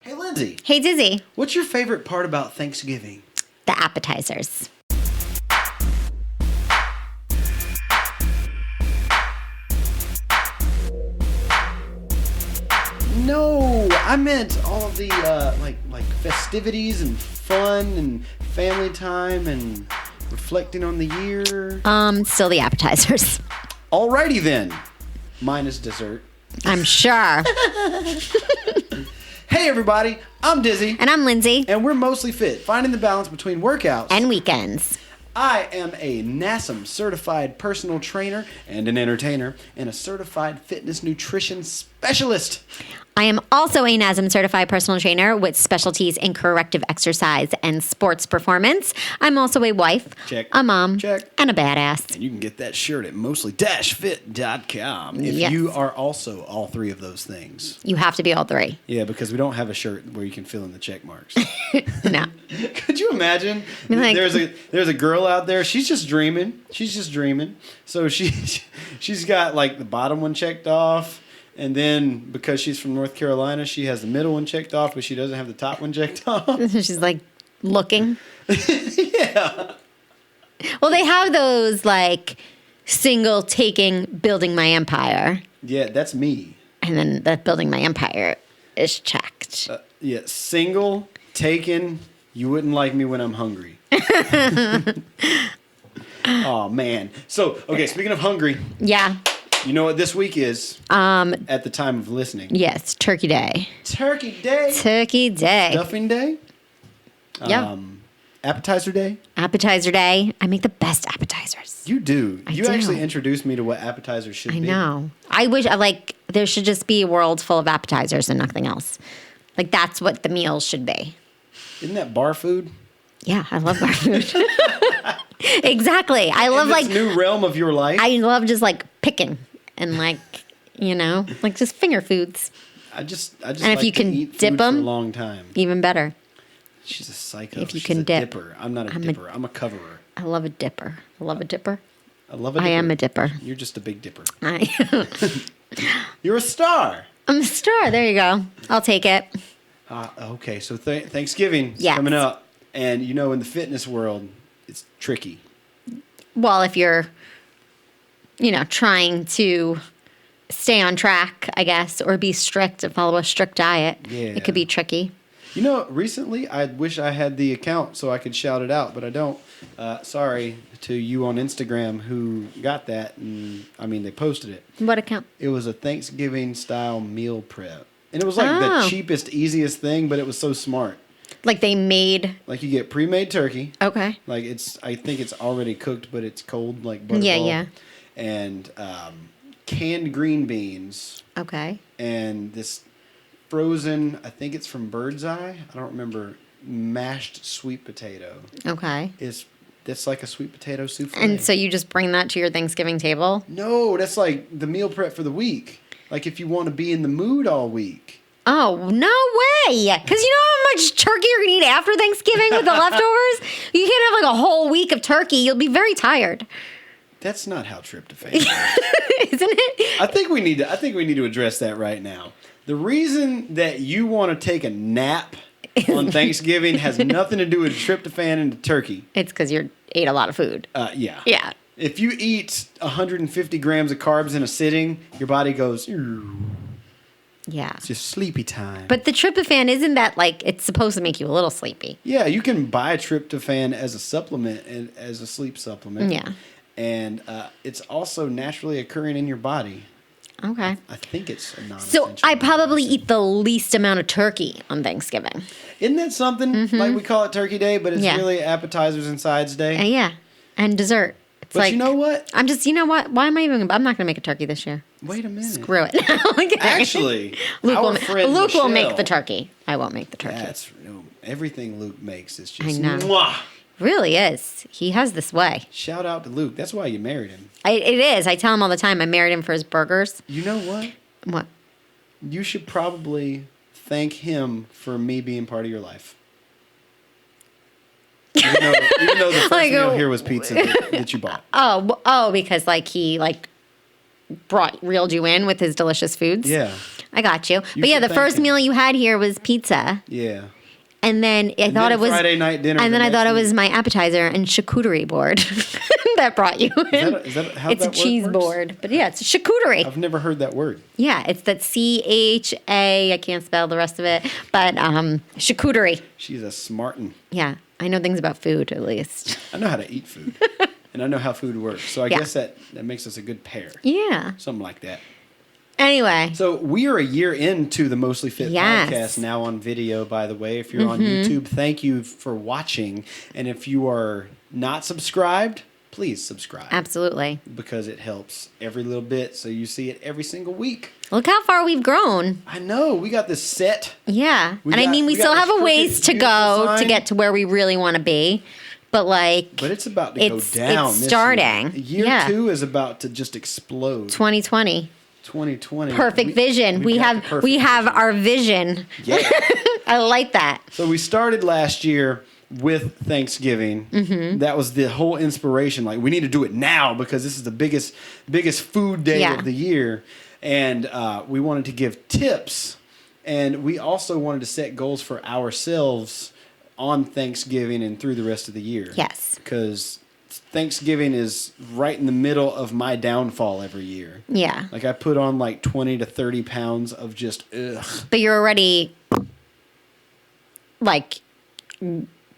Hey, Lindsay. Hey, Dizzy. What's your favorite part about Thanksgiving? The appetizers. No, I meant all of the like festivities and fun and family time and reflecting on the year. Still the appetizers. Alrighty then, minus dessert. I'm sure. Hey everybody, I'm Dizzy. And I'm Lindsay. And we're mostly fit, finding the balance between workouts And weekends. I am a NASM Certified Personal Trainer and an entertainer and a Certified Fitness Nutrition Specialist. I am also a NASM Certified Personal Trainer with specialties in corrective exercise and sports performance. I'm also a wife, Check. a mom, Check. and a badass. And you can get that shirt at mostly-fit.com if Yes. you are also all three of those things. You have to be all three. Yeah, because we don't have a shirt where you can fill in the check marks. No. Could you imagine? Like- there's a girl out there. She's just dreaming. So she's got like the bottom one checked off. And then because she's from North Carolina, she has the middle one checked off, but she doesn't have the top one checked off. She's like looking. Yeah. Well, they have those like single taking building my empire. Yeah, that's me. And then the building my empire is checked. Yeah, single, taken, you wouldn't like me when I'm hungry. Oh, man. So, okay, speaking of hungry, Yeah. you know what this week is at the time of listening? Yes. Turkey Day. Turkey Day. Turkey Day. Stuffing Day. Yeah. Appetizer Day. Appetizer Day. I make the best appetizers. You do. You do. actually introduced me to what appetizers should I be. know. I wish there should just be a world full of appetizers and nothing else. Like that's what the meals should be. Isn't that bar food? Yeah, I love bar food. Exactly. I love In this like new realm of your life. I love just like picking and like like just finger foods. I just if like you to can eat dip food for a 'em, long time. Even better. She's a psycho. If you She's can a dip. dipper. I'm not a dipper. I'm a coverer. I love a dipper. I love a dipper. I love a dipper. I am a dipper. You're just a big dipper. I'm You're a star. a star. There you go. I'll take it. Okay, so Thanksgiving is Yes. coming up. And in the fitness world, it's tricky. Well, if you're, trying to stay on track, I guess, or be strict and follow a strict diet, it could be tricky. Recently, I wish I had the account so I could shout it out, but I don't. Sorry to you on Instagram who got that. And they posted it. What account? It was a Thanksgiving-style meal prep. And it was like the cheapest, easiest thing, but it was so smart. Like they made. Like you get pre-made turkey. Okay. Like I think it's already cooked, but it's cold, like butterball. Yeah. And canned green beans. Okay. And this frozen, I think it's from Bird's Eye. I don't remember. Mashed sweet potato. Okay. That's like a sweet potato souffle. And so you just bring that to your Thanksgiving table? No, that's like the meal prep for the week. Like if you want to be in the mood all week. Oh, no way. Because you know how much turkey you're going to eat after Thanksgiving with the leftovers? You can't have like a whole week of turkey. You'll be very tired. That's not how tryptophan works. Isn't it? I think we need to address that right now. The reason that you want to take a nap on Thanksgiving has nothing to do with tryptophan and the turkey. It's because you ate a lot of food. Yeah. Yeah. If you eat 150 grams of carbs in a sitting, your body goes, Yeah. it's just sleepy time. But the tryptophan, isn't that like, it's supposed to make you a little sleepy? Yeah, you can buy tryptophan as a supplement, and as a sleep supplement. Yeah. And it's also naturally occurring in your body. Okay. I think it's a non-essential. So I probably eat the least amount of turkey on Thanksgiving. Isn't that something? Mm-hmm. Like we call it Turkey Day, but it's Yeah. really appetizers and sides day. Yeah. And dessert. It's But like, you know what? I'm what? Why am I even, I'm not going to make a turkey this year. Wait a minute. Screw it. Okay. Actually, Luke our will, friend Luke will make Michelle- the turkey. I won't make the turkey. That's everything Luke makes is just I know. mwah. Really is. He has this way. Shout out to Luke. That's why you married him. It is. I tell him all the time I married him for his burgers. You know what? What? You should probably thank him for me being part of your life. Even though the first meal here was pizza that you bought. Because like he like reeled you in with his delicious foods. Yeah. I got you. You But yeah, should the thank first him. meal you had here was pizza. Yeah. And then I And thought then it was Friday night dinner. And the then I next thought it week. was my appetizer and charcuterie board that brought you in. Is that how It's a that word cheese works? board. But yeah, it's a charcuterie. I've never heard that word. Yeah, it's that CHA. I can't spell the rest of it. But charcuterie. She's a smartin'. Yeah, I know things about food at least. I know how to eat food. And I know how food works. So I Yeah. guess that makes us a good pair. Yeah. Something like that. Anyway. So we are a year into the Mostly Fit Yes. podcast now on video, by the way. If you're on YouTube, thank you for watching. And if you are not subscribed, please subscribe. Absolutely. Because it helps every little bit. So you see it every single week. Look how far we've grown. I know. We got this set. Yeah. We And I got- mean, we we got still this have a ways crooked, to beautiful go to sign. get to where we really want to be. But like But it's about to go It's- down. it's this starting. Year Yeah. 2 is about to just explode. 2020. 2020. Perfect vision. We got the have perfect vision. our vision. Yeah. I like that. So we started last year with Thanksgiving. Mm-hmm. That was the whole inspiration. Like, we need to do it now because this is the biggest food day Yeah. of the year. And we wanted to give tips. And we also wanted to set goals for ourselves on Thanksgiving and through the rest of the year. Yes. Because Thanksgiving is right in the middle of my downfall every year. Yeah. Like, I put on like 20 to 30 pounds of just ugh. But you're already like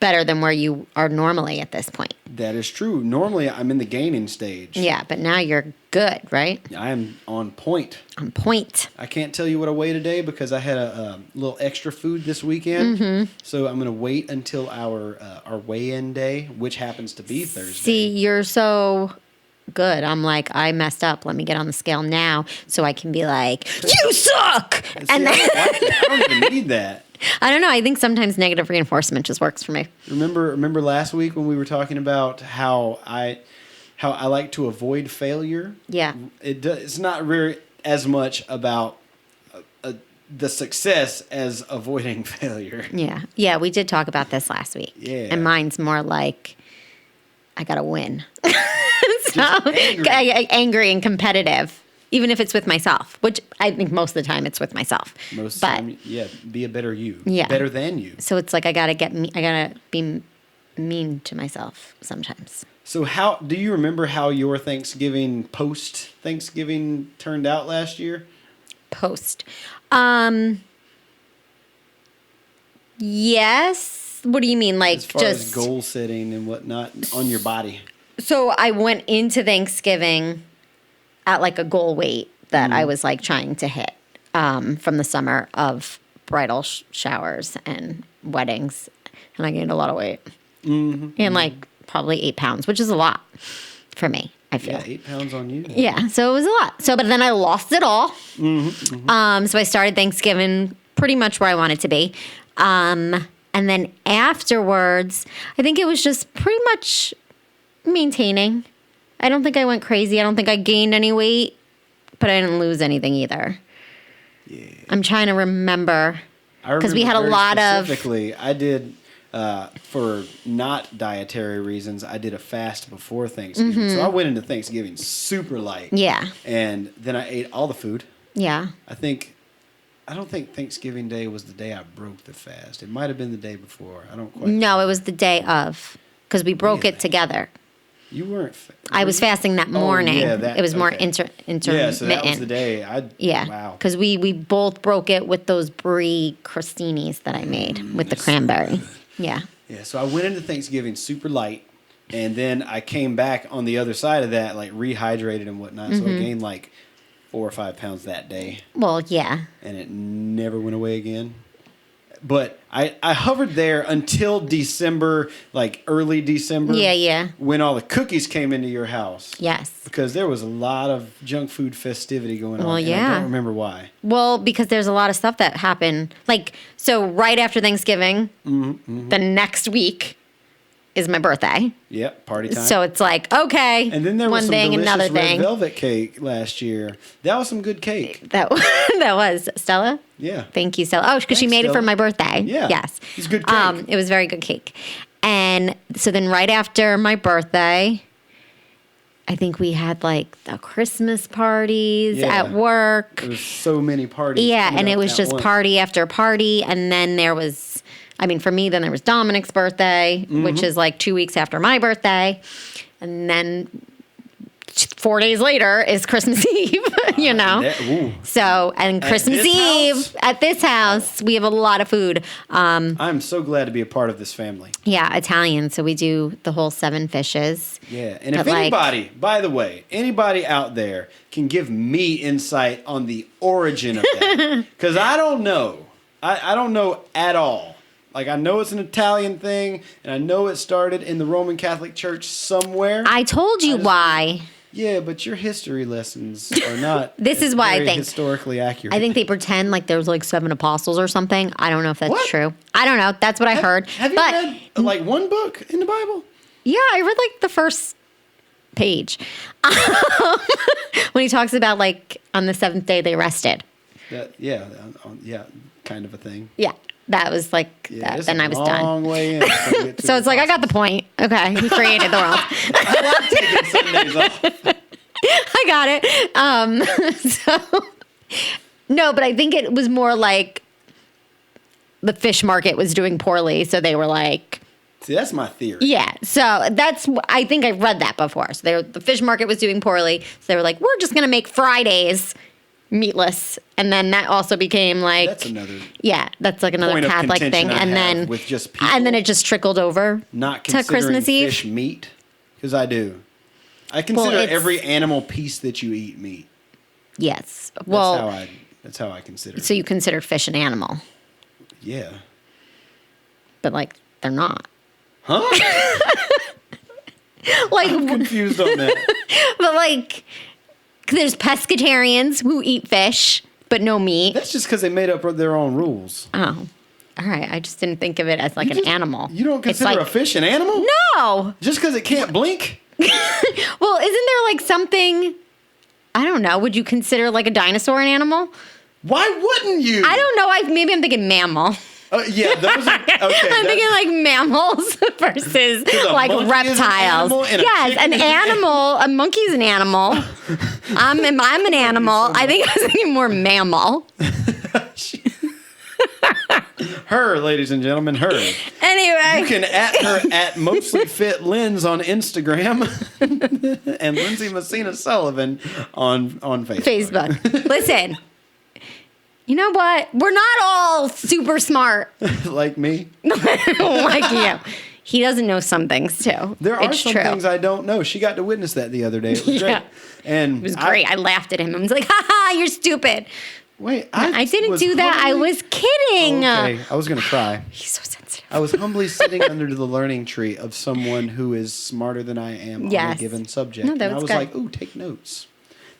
better than where you are normally at this point. That is true. Normally, I'm in the gaining stage. Yeah, but now you're good, right? I am on point. On point. I can't tell you what I weigh today because I had a little extra food this weekend. Mm-hmm. So I'm going to wait until our weigh-in day, which happens to be Thursday. See, you're so good. I'm like, I messed up. Let me get on the scale now so I can be like, you suck. See, And then I don't even need that. I don't know. I think sometimes negative reinforcement just works for me. Remember last week when we were talking about how I like to avoid failure? Yeah. It's not very as much about the success as avoiding failure. Yeah. Yeah, we did talk about this last week. Yeah. And mine's more like, I got to win. So, angry. angry and competitive, even if it's with myself, which I think most of the time it's with myself. Most of but, the time, yeah, be a better you. Yeah. Better than you. So it's like I got to be mean to myself sometimes. So how do you remember how your post Thanksgiving turned out last year? Post. Yes. What do you mean? Like As far just as goal setting and whatnot on your body. So I went into Thanksgiving at like a goal weight that I was like trying to hit from the summer of bridal showers and weddings, and I gained a lot of weight and like probably 8 pounds, which is a lot for me. I feel. Yeah, 8 pounds on you. Yeah, so it was a lot. So, but then I lost it all. So I started Thanksgiving pretty much where I wanted to be. And then afterwards, I think it was just pretty much maintaining. I don't think I went crazy. I don't think I gained any weight, but I didn't lose anything either. Yeah. I'm trying to remember. I 'Cause we had a very lot of- specifically, I did for not dietary reasons. I did a fast before Thanksgiving, so I went into Thanksgiving super light. Yeah. And then I ate all the food. Yeah. I don't think Thanksgiving Day was the day I broke the fast. It might have been the day before. I don't quite. No, it was the day of because we broke Really? it together. You weren't. I was fasting that morning. yeah, It was more okay. intermittent. Yeah, so that was the day. Yeah. Wow. Because we both broke it with those brie crostinis that I made with the cranberry. Yeah. Yeah, so I went into Thanksgiving super light, and then I came back on the other side of that, like rehydrated and whatnot. So I gained like 4 or 5 pounds that day, Well, yeah. and it never went away again. But I hovered there until December, like early December. Yeah. When all the cookies came into your house. Yes. Because there was a lot of junk food festivity going on. Well, and yeah. I don't remember why. Well, because there's a lot of stuff that happened. Like, so right after Thanksgiving, the next week is my birthday. Yep, party time. So it's like, okay, and then there was one some thing, delicious another red thing. velvet cake last year. That was some good cake. That was Stella. Yeah. Thank you, Stella. Oh, because she Thanks, made it for Stella. my birthday. Yeah. Yes. It was good cake. It was very good cake. And so then right after my birthday, I think we had like the Christmas parties at work. There was so many parties. Yeah, and it was at just once. party after party. And then there was, I mean, for me, then there was Dominic's birthday, which is like 2 weeks after my birthday. And then 4 days later is Christmas Eve, you know? So, and Christmas Eve at this house, we have a lot of food. I'm so glad to be a part of this family. Yeah, Italian. So we do the whole 7 fishes. Yeah, and if anybody, by the way, anybody out there can give me insight on the origin of that, because I don't know. I don't know at all. Like, I know it's an Italian thing, and I know it started in the Roman Catholic Church somewhere. I told you why. Yeah, but your history lessons are not This is why I think historically accurate. I think they pretend like there's like 7 apostles or something. I don't know if that's true. I don't know. That's what I heard. Have you read like one book in the Bible? Yeah, I read like the first page when he talks about like on the 7th day they rested. Yeah, kind of a thing. Yeah, that was like then I was done. Long way in. So it's like I got the point. Okay, he created the world. I love taking Sundays off. I got it. So no, but I think it was more like the fish market was doing poorly, so they were like. See, that's my theory. Yeah, so that's I think I've read that before. So the fish market was doing poorly, so they were like, we're just gonna make Fridays meatless, and then that also became like that's another. Yeah, that's like another point of Catholic contention thing, I and have then with just people and then it just trickled over not to Christmas Eve. Fish meat, because I do. I consider it's- every animal piece that you eat meat. Yes, well, that's how I consider. So you consider fish an animal, Yeah. but like they're not. Huh? Like I'm confused on that. But like, there's pescatarians who eat fish but no meat. That's just because they made up their own rules. Oh, all right. I just didn't think of it as like an animal. You don't consider like, a fish an animal? No. Just because it can't blink? Well, isn't there like something? I don't know. Would you consider like a dinosaur an animal? Why wouldn't you? I don't know. Maybe I'm thinking mammal. Yeah, those are okay. I'm thinking like mammals versus like reptiles. Yes, an animal. A monkey's an animal. I'm an animal. I think I was thinking more mammal. Her, ladies and gentlemen, her. Anyway, you can at her at Mostly Fit Lens on Instagram and Lindsay Messina Sullivan on Facebook. Listen. You know what? We're not all super smart. Like me? Like you. He doesn't know some things, too. There are some things I don't know. She got to witness that the other day. It was great. And it was great. I laughed at him. I was like, ha ha, you're stupid. Wait, I didn't do that. I was kidding. Okay, I was going to cry. He's so sensitive. I was humbly sitting under the learning tree of someone who is smarter than I am on a given subject. No, that and I was good. like, ooh, take notes.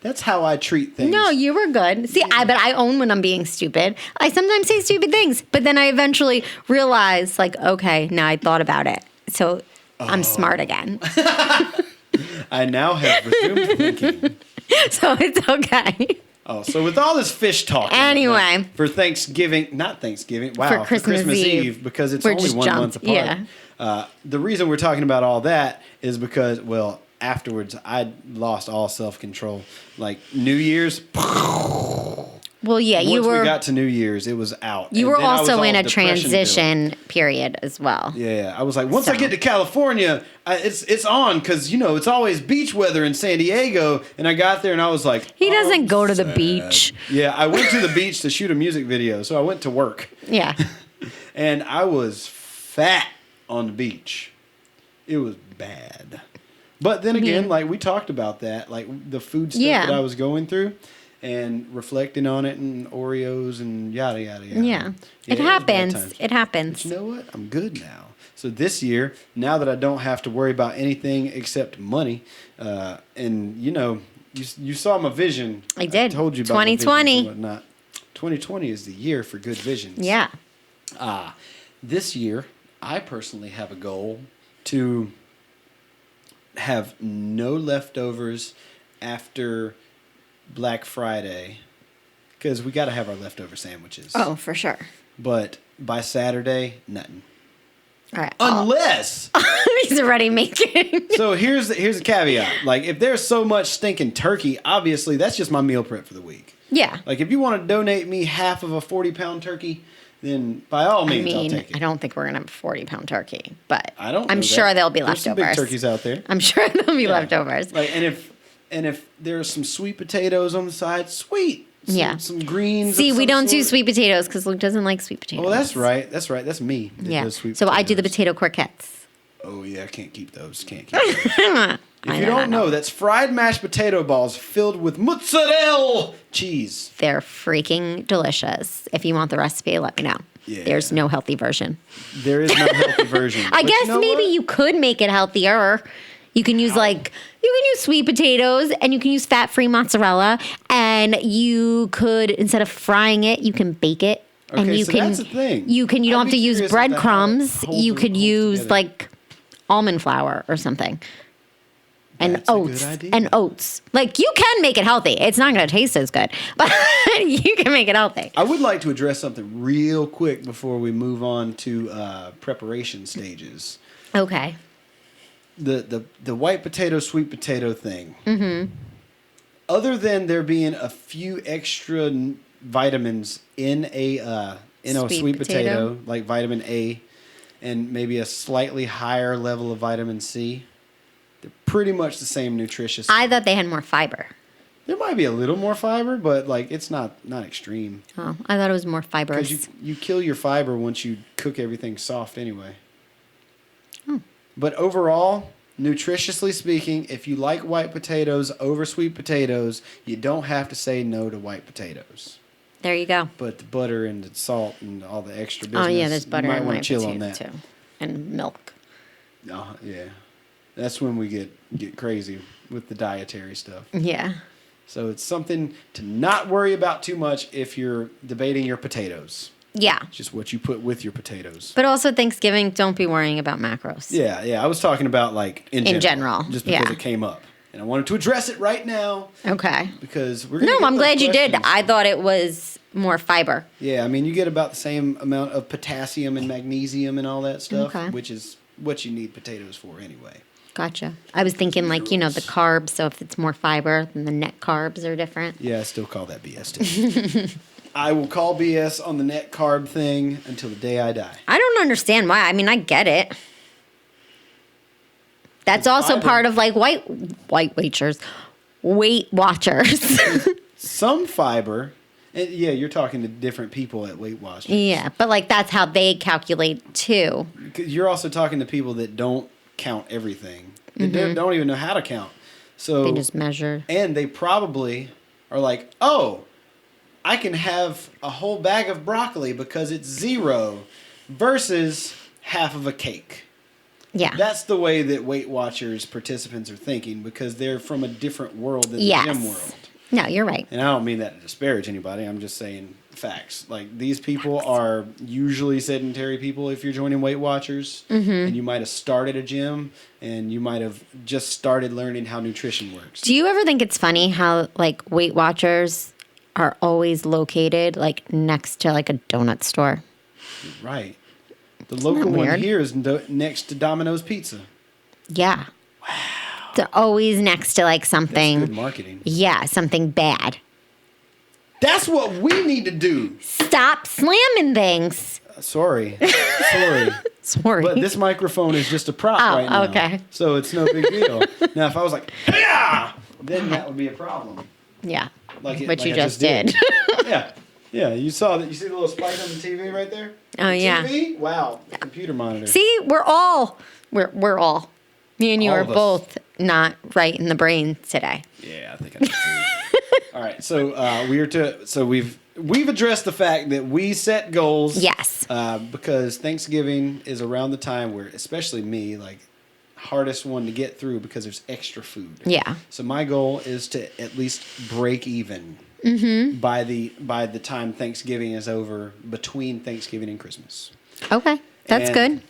That's how I treat things. No, you were good. See, but I own when I'm being stupid. I sometimes say stupid things, but then I eventually realize, like, okay, now I thought about it. So I'm smart again. I now have resumed thinking. So it's okay. Oh, so with all this fish talk. Anyway. For Thanksgiving, not Thanksgiving, wow, for Christmas Eve, because it's only 1 month apart. Yeah. The reason we're talking about all that is because, well, afterwards, I lost all self-control. Like New Year's. Well, yeah, Once we got to New Year's, it was out. You were also in a transition period as well. Yeah, I was like, once I get to California, it's on because it's always beach weather in San Diego. And I got there and I was like, he doesn't go to the beach. Yeah, I went to the beach to shoot a music video, so I went to work. Yeah, and I was fat on the beach. It was bad. But then again, like we talked about that, like the food stuff that I was going through and reflecting on it and Oreos and yada, yada, yada. Yeah, it happens. It happens. But you know what? I'm good now. So this year, now that I don't have to worry about anything except money, and you saw my vision. I did. I told you about 2020 and whatnot. 2020 is the year for good visions. Yeah. This year, I personally have a goal to have no leftovers after Black Friday, because we got to have our leftover sandwiches. Oh, for sure. But by Saturday, nothing. All right. Unless. He's already making. So here's the caveat. Like, if there's so much stinking turkey, obviously that's just my meal prep for the week. Yeah. Like, if you want to donate me half of a 40-pound turkey, then by all means, I'll take it. I don't think we're gonna have a 40-pound turkey, but I'm sure there'll be There's leftovers. some big turkeys out there. I'm sure there'll be leftovers. Like, and if there's some sweet potatoes on the side, sweet. Some greens. See, we don't do sweet potatoes because Luke doesn't like sweet potatoes. Oh, that's right. That's me. Yeah. So I do the potato croquettes. Oh yeah, I can't keep those. If you don't know, that's fried mashed potato balls filled with mozzarella cheese. They're freaking delicious. If you want the recipe, let me know. Yeah. There's no healthy version. There is no healthy version. I guess maybe you could make it healthier. You can use sweet potatoes and you can use fat-free mozzarella, and you could, instead of frying it, you can bake it. Okay, and you so can that's the thing. you don't have to use breadcrumbs. You could use together. like almond flour or something. And That's a good oats. idea. And oats. Like, you can make it healthy. It's not going to taste as good, but you can make it healthy. I would like to address something real quick before we move on to preparation stages. Okay. The white potato, sweet potato thing. Mm-hmm. Other than there being a few extra vitamins in a sweet potato, like vitamin A, and maybe a slightly higher level of vitamin C, they're pretty much the same nutritious. I thought they had more fiber. There might be a little more fiber, but like it's not extreme. Oh, I thought it was more fibrous. Because you kill your fiber once you cook everything soft anyway. But overall, nutritiously speaking, if you like white potatoes over sweet potatoes, you don't have to say no to white potatoes. There you go. But the butter and the salt and all the extra business, Oh, yeah, there's butter you might in want my to chill on potatoes, that. too. And milk. Yeah. That's when we get crazy with the dietary stuff. Yeah. So it's something to not worry about too much if you're debating your potatoes. Yeah. It's just what you put with your potatoes. But also Thanksgiving, don't be worrying about macros. Yeah. I was talking about like in general. Just because it came up. And I wanted to address it right now. Okay. Because we're going to I'm glad you did. I thought it was more fiber. Yeah, I mean, you get about the same amount of potassium and magnesium and all that stuff, which is what you need potatoes for anyway. Gotcha. I was thinking the carbs, so if it's more fiber, then the net carbs are different. Yeah, I still call that BS too. I will call BS on the net carb thing until the day I die. I don't understand why. I mean, I get it. That's also part of like Weight Watchers. Some fiber. And yeah, you're talking to different people at Weight Watchers. Yeah, but like that's how they calculate too. You're also talking to people that don't count everything. They don't even know how to count. So they just measure. And they probably are like, oh, I can have a whole bag of broccoli because it's 0 versus half of a cake. Yeah. That's the way that Weight Watchers participants are thinking because they're from a different world than the gym world. No, you're right. And I don't mean that to disparage anybody. I'm just saying facts. Like, these people are usually sedentary people if you're joining Weight Watchers. Mm-hmm. And you might have started a gym and you might have just started learning how nutrition works. Do you ever think it's funny how, like, Weight Watchers are always located, like, next to, like, a donut store? Right. The local one here is next to Domino's Pizza. Yeah. Wow. They're always next to like something. That's good marketing. Yeah, something bad. That's what we need to do. Stop slamming things. Sorry. Sorry. But this microphone is just a prop right now. Okay. So it's no big deal. Now, if I was like, yeah, then that would be a problem. Yeah. Like you just did. Yeah. Yeah, you saw that. You see the little spike on the TV right there? Oh, yeah. TV? Wow. The computer monitor. See, we're all. Me and you are both not right in the brain today. Yeah, I think I did too. All right, so we've addressed the fact that we set goals. Yes. Because Thanksgiving is around the time where, especially me, like, hardest one to get through because there's extra food. Yeah. So my goal is to at least break even by the time Thanksgiving is over, between Thanksgiving and Christmas. Okay, that's good.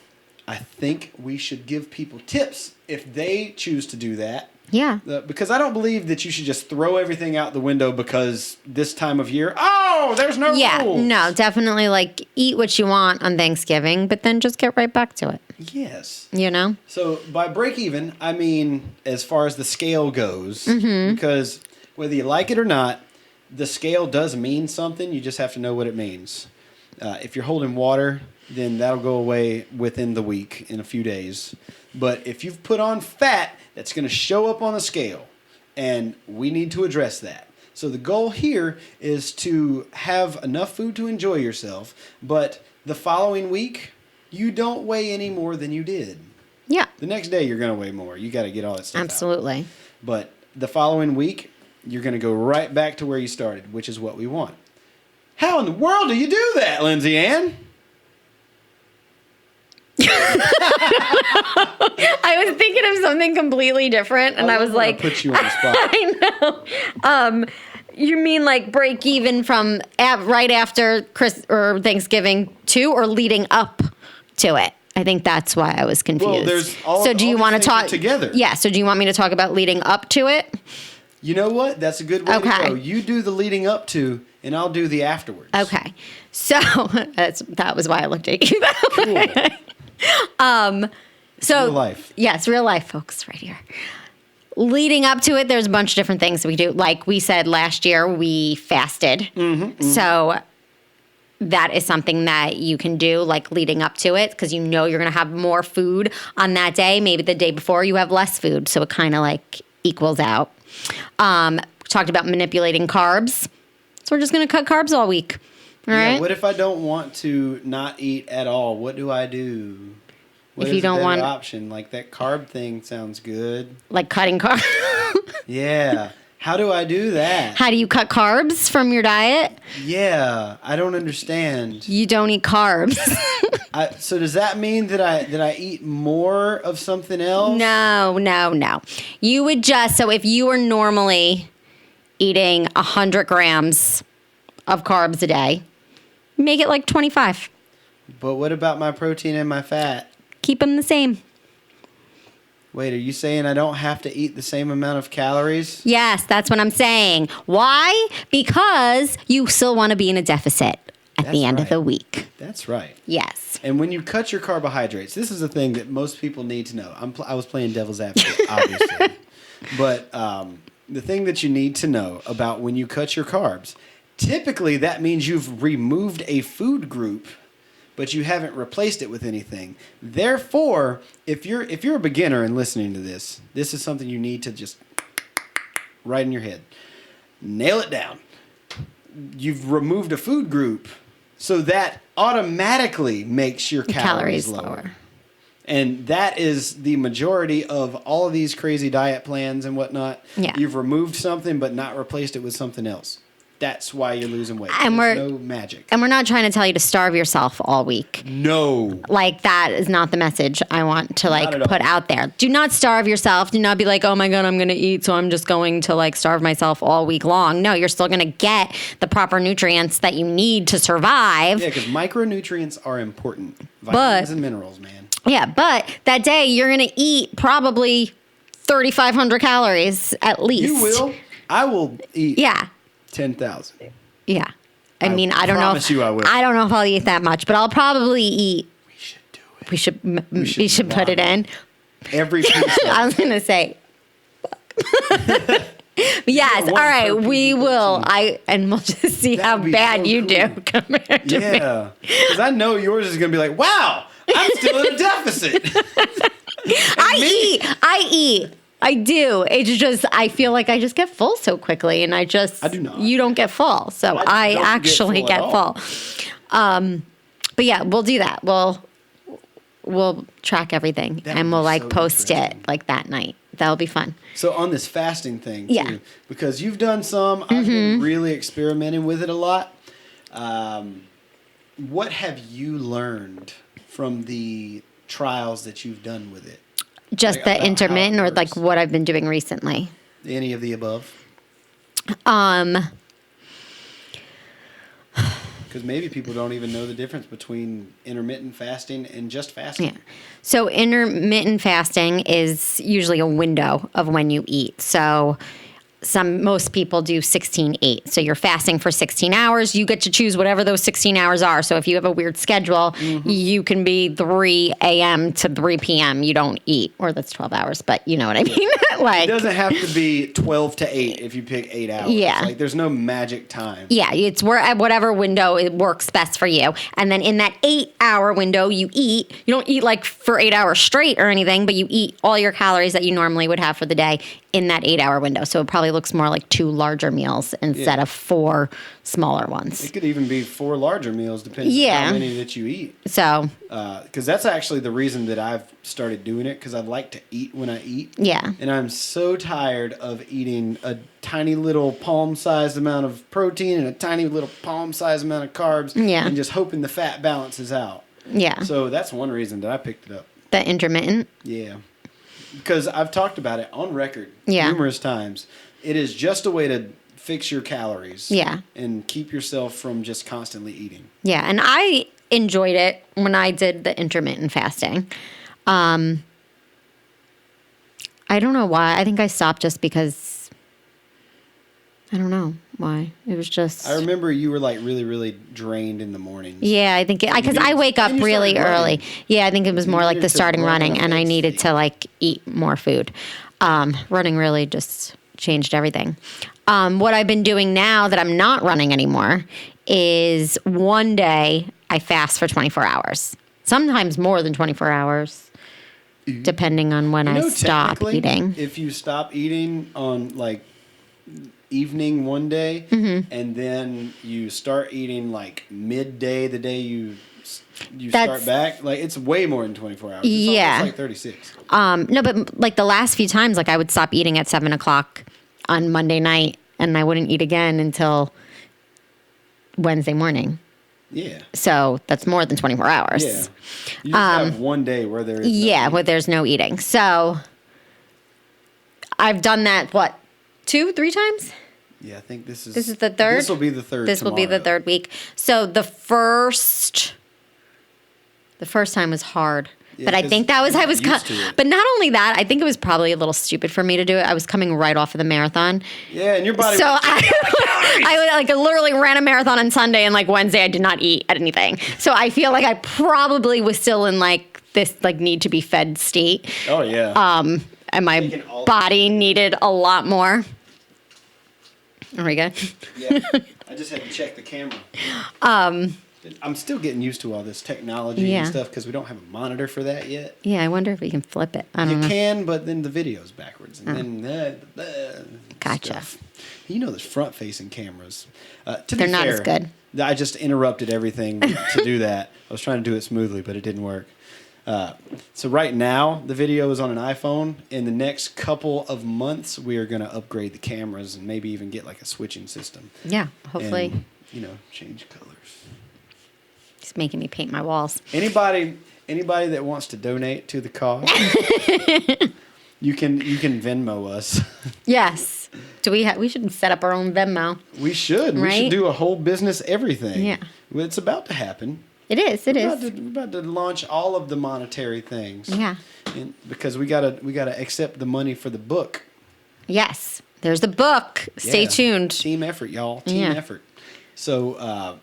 I think we should give people tips if they choose to do that. Yeah. Because I don't believe that you should just throw everything out the window because this time of year, there's no rules. No, definitely like eat what you want on Thanksgiving, but then just get right back to it. Yes. You know? So by break even, I mean as far as the scale goes, because whether you like it or not, the scale does mean something. You just have to know what it means. If you're holding water, then that'll go away within the week in a few days. But if you've put on fat, that's going to show up on the scale, and we need to address that. So the goal here is to have enough food to enjoy yourself, but the following week, you don't weigh any more than you did. Yeah. The next day, you're going to weigh more. You got to get all that stuff out. Absolutely. But the following week, you're going to go right back to where you started, which is what we want. How in the world do you do that, Lindsay Ann? I was thinking of something completely different, and I was like, put you on the spot. I know. You mean like break even from right after Thanksgiving to, or leading up to it? I think that's why I was confused. Well, there's all. So do you want to talk together? Yeah. So do you want me to talk about leading up to it? You know what? That's a good way to go. You do the leading up to, and I'll do the afterwards. Okay. So that was why I looked at you that way. Real life. Yes, real life, folks, right here. Leading up to it, there's a bunch of different things we do. Like we said last year, we fasted. So that is something that you can do, like leading up to it, because you know you're going to have more food on that day. Maybe the day before you have less food, so it kind of like equals out. Talked about manipulating carbs. So we're just going to cut carbs all week. All right? What if I don't want to not eat at all? What do I do? What if you don't want option? Like that carb thing sounds good. Like cutting carbs. Yeah. How do I do that? How do you cut carbs from your diet? Yeah, I don't understand. You don't eat carbs. So does that mean that I eat more of something else? No. You would just, so if you were normally eating 100 grams of carbs a day, make it like 25. But what about my protein and my fat? Keep them the same. Wait, are you saying I don't have to eat the same amount of calories? Yes, that's what I'm saying. Why? Because you still want to be in a deficit at the end of the week. That's right. Yes. And when you cut your carbohydrates, this is a thing that most people need to know. I was playing devil's advocate, obviously. But the thing that you need to know about when you cut your carbs, typically that means you've removed a food group, but you haven't replaced it with anything. Therefore, if you're a beginner and listening to this is something you need to just right in your head. Nail it down. You've removed a food group, so that automatically makes your calories lower. And that is the majority of all of these crazy diet plans and whatnot. Yeah. You've removed something but not replaced it with something else. That's why you're losing weight. And There's no magic. And we're not trying to tell you to starve yourself all week. No. Like, that is not the message I want to put out there. Do not starve yourself. Do not be like, oh my God, I'm going to eat, so I'm just going to starve myself all week long. No, you're still going to get the proper nutrients that you need to survive. Yeah, because micronutrients are important. Vitamins and minerals, man. Yeah, but that day you're going to eat probably 3,500 calories at least. You will. I will eat. Yeah. 10,000. Yeah. I mean, I don't know. Promise you I will. I don't know if I'll eat that much, but I'll probably eat. We should do it. We should put it in. Every piece. I was going to say. Yes. All right. We will. And we'll just see how bad you do compared to me. Yeah. Because I know yours is going to be like, wow, I'm still in a deficit. I eat. I do. It's just, I feel like I just get full so quickly, and I do not. You don't get full, so I actually get full. But yeah, we'll do that. We'll track everything, and we'll post it that night. That'll be fun. So on this fasting thing, too, because you've done some, I've been really experimenting with it a lot. What have you learned from the trials that you've done with it? Just the intermittent, or what I've been doing recently? Any of the above? Because Because maybe people don't even know the difference between intermittent fasting and just fasting. Yeah. So intermittent fasting is usually a window of when you eat. So most people do 16-8. So you're fasting for 16 hours. You get to choose whatever those 16 hours are. So if you have a weird schedule, you can be 3 a.m. to 3 p.m. You don't eat, or that's 12 hours, but you know what I mean? It doesn't have to be 12 to 8 if you pick 8 hours. Yeah. Like there's no magic time. Yeah, it's at whatever window it works best for you. And then in that 8-hour window, you eat. You don't eat like for 8 hours straight or anything, but you eat all your calories that you normally would have for the day in that 8-hour window. So it probably looks more like 2 larger meals instead of 4 smaller ones. It could even be 4 larger meals depending on how many that you eat. So, because that's actually the reason that I've started doing it, because I like to eat when I eat. Yeah. And I'm so tired of eating a tiny little palm-sized amount of protein and a tiny little palm-sized amount of carbs. Yeah. And just hoping the fat balances out. Yeah. So that's one reason that I picked it up. The intermittent? Yeah. Because I've talked about it on record numerous times. It is just a way to fix your calories. Yeah. And keep yourself from just constantly eating. Yeah, and I enjoyed it when I did the intermittent fasting. I don't know why. I think I stopped just because I don't know why. It was just. I remember you were like really, really drained in the mornings. Yeah, I think because I wake up really early. Yeah, I think it was more like the starting running, and I needed to like eat more food. Running really just changed everything. What I've been doing now that I'm not running anymore is one day I fast for 24 hours. Sometimes more than 24 hours, depending on when I stop eating. If you stop eating on like evening one day, and then you start eating like midday the day you start back, like it's way more than 24 hours. It's almost like 36. No, but like the last few times, like I would stop eating at 7 o'clock on Monday night, and I wouldn't eat again until Wednesday morning. Yeah. So that's more than 24 hours. Yeah. You just have one day where there is where there's no eating. So I've done that, 2-3 times? Yeah, I think this is the third? This will be the third This will be the third week. So the first time was hard. Yeah, but I think that was, but not only that, I think it was probably a little stupid for me to do it. I was coming right off of the marathon. Yeah, and your body. So I like literally ran a marathon on Sunday, and like Wednesday I did not eat anything. So I feel like I probably was still in like this like need to be fed state. Oh yeah. And my body needed a lot more. Are we good? Yeah. I just had to check the camera. I'm still getting used to all this technology and stuff because we don't have a monitor for that yet. Yeah, I wonder if we can flip it. I don't know. You can, but then the video's backwards. And then Gotcha. Stuff. You know, there's front-facing cameras. They're not as good. I just interrupted everything to do that. I was trying to do it smoothly, but it didn't work. So right now, the video is on an iPhone. In the next couple of months, we are going to upgrade the cameras and maybe even get like a switching system. Yeah, hopefully. And, change colors. It's making me paint my walls. Anybody that wants to donate to the cause, you can Venmo us. Yes. We should set up our own Venmo. We should. Right? We should do a whole business everything. Yeah. It's about to happen. It is. We're about to launch all of the monetary things. Yeah. Because we gotta accept the money for the book. Yes. There's the book. Stay tuned. Team effort, y'all. Team effort. So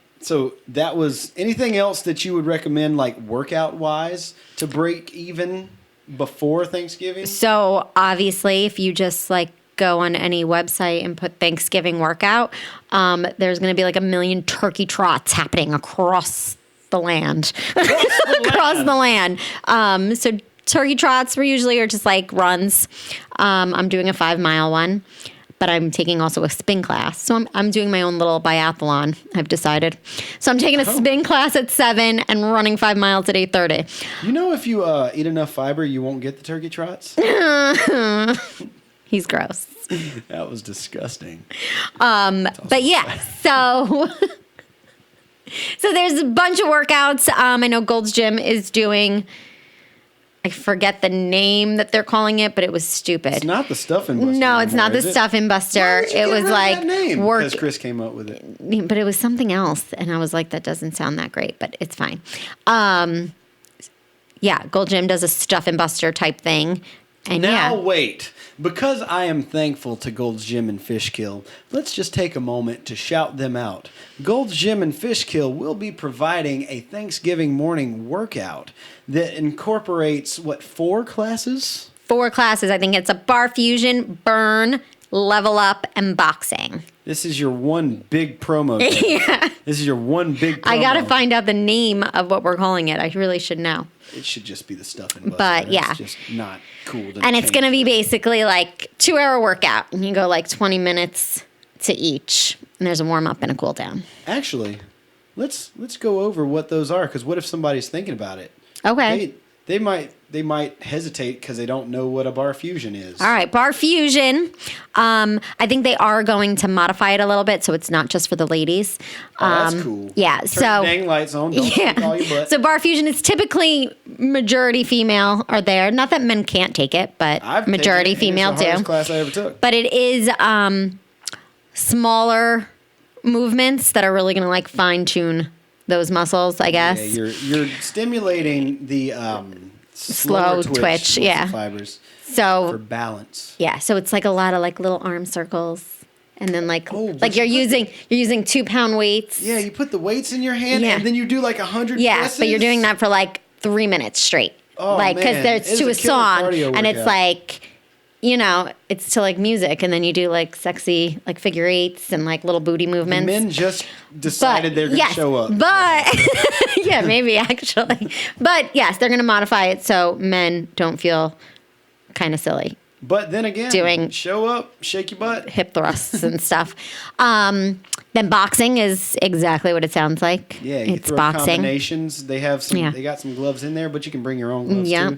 that was anything else that you would recommend, like workout wise, to break even before Thanksgiving? So obviously, if you just like go on any website and put Thanksgiving workout, there's going to be like 1 million turkey trots happening across the land. Across the land. So turkey trots are just like runs. I'm doing a 5-mile one. But I'm taking also a spin class. So I'm doing my own little biathlon, I've decided. So I'm taking a spin class at 7 and running 5 miles at 8:30. You know, if you eat enough fiber, you won't get the turkey trots? He's gross. That was disgusting. But yeah, so there's a bunch of workouts. I know Gold's Gym is doing I forget the name that they're calling it, but it was stupid. It's not the Stuffing Buster. No, it's anymore, not the is it? Stuffing Buster. Why did you It get was rid of like that name? work. Because Chris came up with it. But it was something else, and I was like, that doesn't sound that great, but it's fine. Yeah, Gold Gym does a Stuffing Buster type thing, and Now yeah. wait, because I am thankful to Gold's Gym and Fishkill, let's just take a moment to shout them out. Gold's Gym and Fishkill will be providing a Thanksgiving morning workout that incorporates, 4 classes? 4 classes. I think it's a bar fusion, burn, level up, and boxing. This is your one big promo. Yeah. This is your one big promo. I got to find out the name of what we're calling it. I really should know. It should just be the Stuffing Buster. But, That's yeah. just not cool. And it's going to be it. basically like 2-hour workout. And you go like 20 minutes to each. And there's a warm up and a cool down. Actually, let's go over what those are, because what if somebody's thinking about it? Okay. They might hesitate because they don't know what a bar fusion is. All right, bar fusion. I think they are going to modify it a little bit, so it's not just for the ladies. That's cool. Yeah. Turn So the dang lights on. Don't stick all your butt. So bar fusion is typically majority female are there. Not that men can't take it, but I've majority taken it, and female it's the hardest too. class I ever took. But it is smaller movements that are really going to like fine tune those muscles, I guess. Yeah, you're stimulating the Slow twitch, muscle yeah. fibers for So balance. yeah, so it's like a lot of like little arm circles, and then like but you're you using 2-pound weights. Yeah, you put the weights in your hand, Yeah. and then you do like 100 Yeah, presses. but you're doing that for like 3 minutes straight. Oh, like because man. there's It is to a a killer song, cardio and it's workout. like, it's to like music, and then you do like sexy like figure eights and like little booty movements. Men just decided they're going to show up. But yeah, maybe actually. But yes, they're going to modify it so men don't feel kind of silly. But then again, Doing- show up, shake your butt. Hip thrusts and stuff. Then boxing is exactly what it sounds like. Yeah, you it's throw boxing. combinations. They have some. Yeah. They got some gloves in there, but you can bring your own gloves Yeah. too.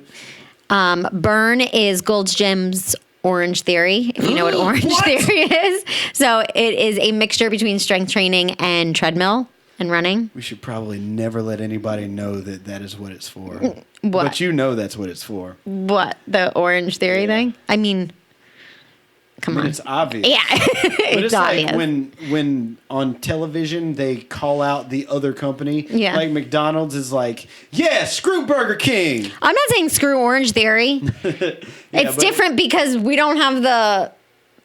Burn is Gold's Gym's Orange Theory, if you know what Orange What? Theory is. So it is a mixture between strength training and treadmill and running. We should probably never let anybody know that that is what it's for. What? But you know that's what it's for. What? The Orange Theory thing? I mean, come on. It's obvious. Yeah, But it's obvious. like when on television they call out the other company. Yeah. Like McDonald's is like, yeah, screw Burger King. I'm not saying screw Orange Theory. It's but- different because we don't have the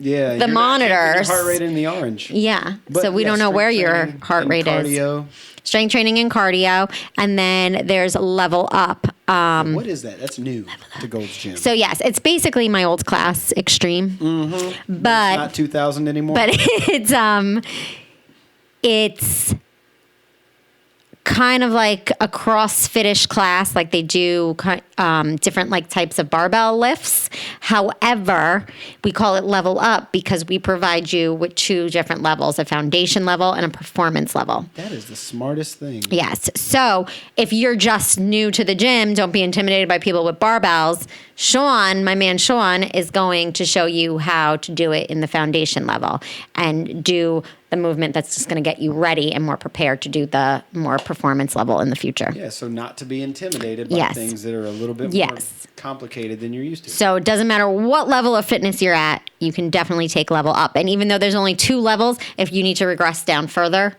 Yeah. you're not keeping monitors. your heart rate in the orange. yeah. But, So we yeah, don't know strength where your training heart and rate is. cardio. Strength training and cardio, and then there's level up. What is that? That's new to Gold's Gym. So yes, it's basically my old class, extreme. Mm-hmm. But not 2000 anymore. but it's kind of like a CrossFit-ish class, like they do different like types of barbell lifts. However, we call it level up because we provide you with 2 different levels, a foundation level and a performance level. That is the smartest thing. Yes. So if you're just new to the gym, don't be intimidated by people with barbells. Sean, my man Sean, is going to show you how to do it in the foundation level and do the movement that's just going to get you ready and more prepared to do the more performance level in the future. Yeah, so not to be intimidated by Yes. things that are a little bit Yes. more complicated than you're used to. So it doesn't matter what level of fitness you're at, you can definitely take level up. And even though there's only 2 levels, if you need to regress down further,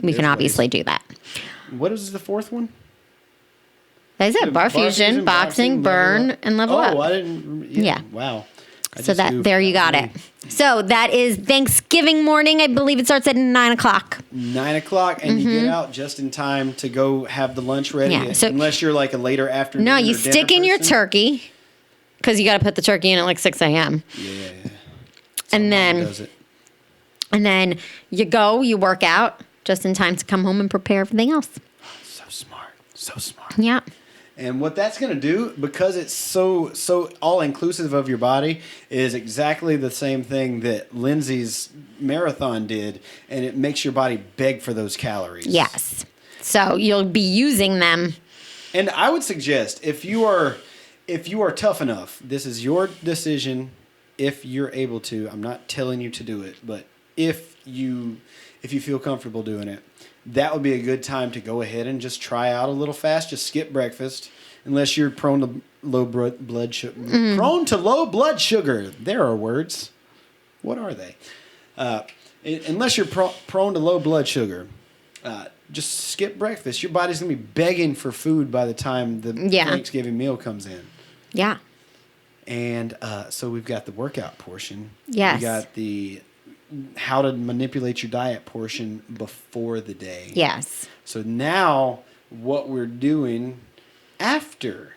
we can There's obviously do that. What is the 4th one? As I said, bar fusion, boxing, burn, and level up. Oh, I didn't. Yeah. Wow. So there you got it. So that is Thanksgiving morning. I believe it starts at 9:00. 9 o'clock, and you get out just in time to go have the lunch ready. Mm-hmm. Yeah, so- unless you're like a later afternoon. No, you or dinner stick in your person. turkey because you got to put the turkey in at like 6 a.m. Yeah. And Mom then does it. you work out just in time to come home and prepare everything else. So smart. So smart. Yeah. And what that's going to do, because it's so all inclusive of your body, is exactly the same thing that Lindsay's marathon did, and it makes your body beg for those calories. Yes. So you'll be using them. And I would suggest if you are tough enough, this is your decision. If you're able to, I'm not telling you to do it, but if you feel comfortable doing it, that would be a good time to go ahead and just try out a little fast. Just skip breakfast, unless you're prone to low blood sugar. Prone to low blood sugar. There are words. What are they? Unless you're prone to low blood sugar, just skip breakfast. Your body's going to be begging for food by the time the Thanksgiving meal comes in. Yeah. And so we've got the workout portion. Yes. We got the how to manipulate your diet portion before the day. Yes. So now what we're doing after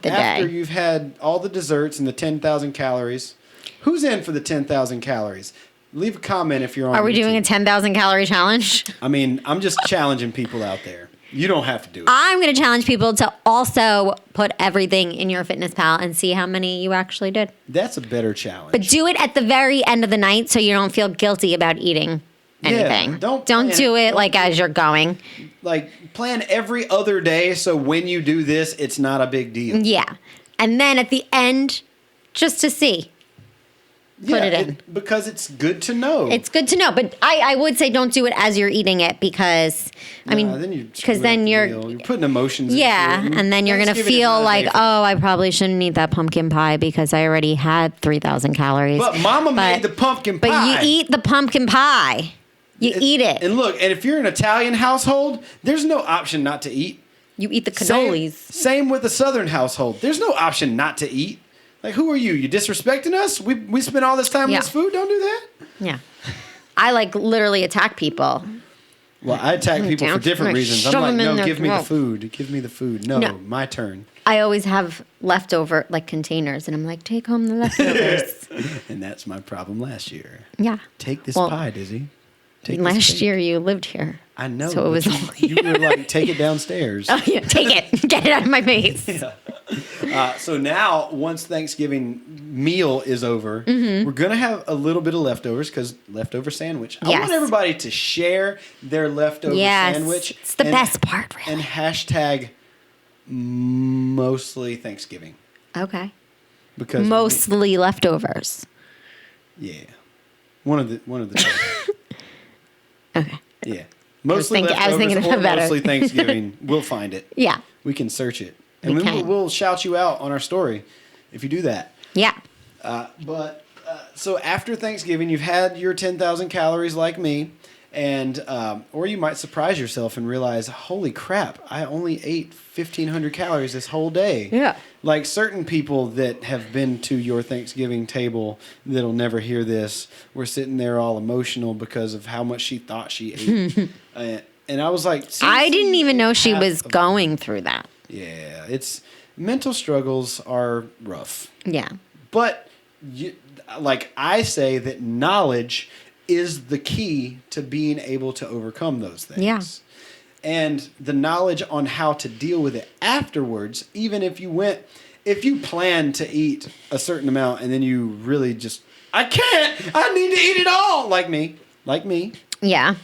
day. You've had all the desserts and the 10,000 calories. Who's in for the 10,000 calories? Leave a comment if you're on Are we YouTube. doing a 10,000 calorie challenge? I mean, I'm just challenging people out there. You don't have to do it. I'm going to challenge people to also put everything in your fitness pal and see how many you actually did. That's a better challenge. But do it at the very end of the night so you don't feel guilty about eating anything. Yeah, don't plan do it like as you're going. Like plan every other day so when you do this, it's not a big deal. Yeah. And then at the end, just to see. Put it in. Because it's good to know. It's good to know. But I would say don't do it as you're eating it because, because then you're putting emotions into it. And then you're going to feel like, oh, I probably shouldn't eat that pumpkin pie because I already had 3,000 calories. But Mama made the pumpkin pie. But you eat the pumpkin pie. You eat it. And look, and if you're an Italian household, there's no option not to eat. You eat the cannolis. Same with a Southern household. There's no option not to eat. Like, who are you? You disrespecting us? We spent all this time on this food? Don't do that. Yeah. I literally attack people. Well, I attack people for different reasons. I'm like, no, give me the food. Give me the food. No, my turn. I always have leftover containers, and I'm like, take home the leftovers. And that's my problem last year. Yeah. Take this pie, Dizzy. Last year you lived here. I know. So it was you were like, take it downstairs. Oh yeah, take it. Get it out of my face. Yeah. So now, once Thanksgiving meal is over, we're going to have a little bit of leftovers because leftover sandwich. I want everybody to share their leftover sandwich. It's the best part, really. And hashtag mostly Thanksgiving. Okay. Because mostly leftovers. Yeah. One of the two. Okay. Yeah. Mostly I was thinking or better. mostly Thanksgiving. We'll find it. Yeah. We can search it. And then we'll shout you out on our story if you do that. Yeah. So after Thanksgiving, you've had your 10,000 calories like me. And or you might surprise yourself and realize, holy crap, I only ate 1,500 calories this whole day. Yeah. Like certain people that have been to your Thanksgiving table that'll never hear this were sitting there all emotional because of how much she thought she ate. And I was like, I didn't even know she was going through that. Yeah. It's mental struggles are rough. Yeah. But like I say that knowledge is the key to being able to overcome those things. Yeah. And the knowledge on how to deal with it afterwards, even if you plan to eat a certain amount and then you really just, I need to eat it all, like me. Yeah.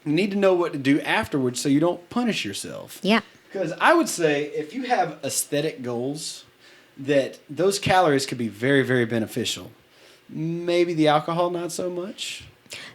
You need to know what to do afterwards so you don't punish yourself. Yeah. Because I would say if you have aesthetic goals, that those calories could be very, very beneficial. Maybe the alcohol, not so much.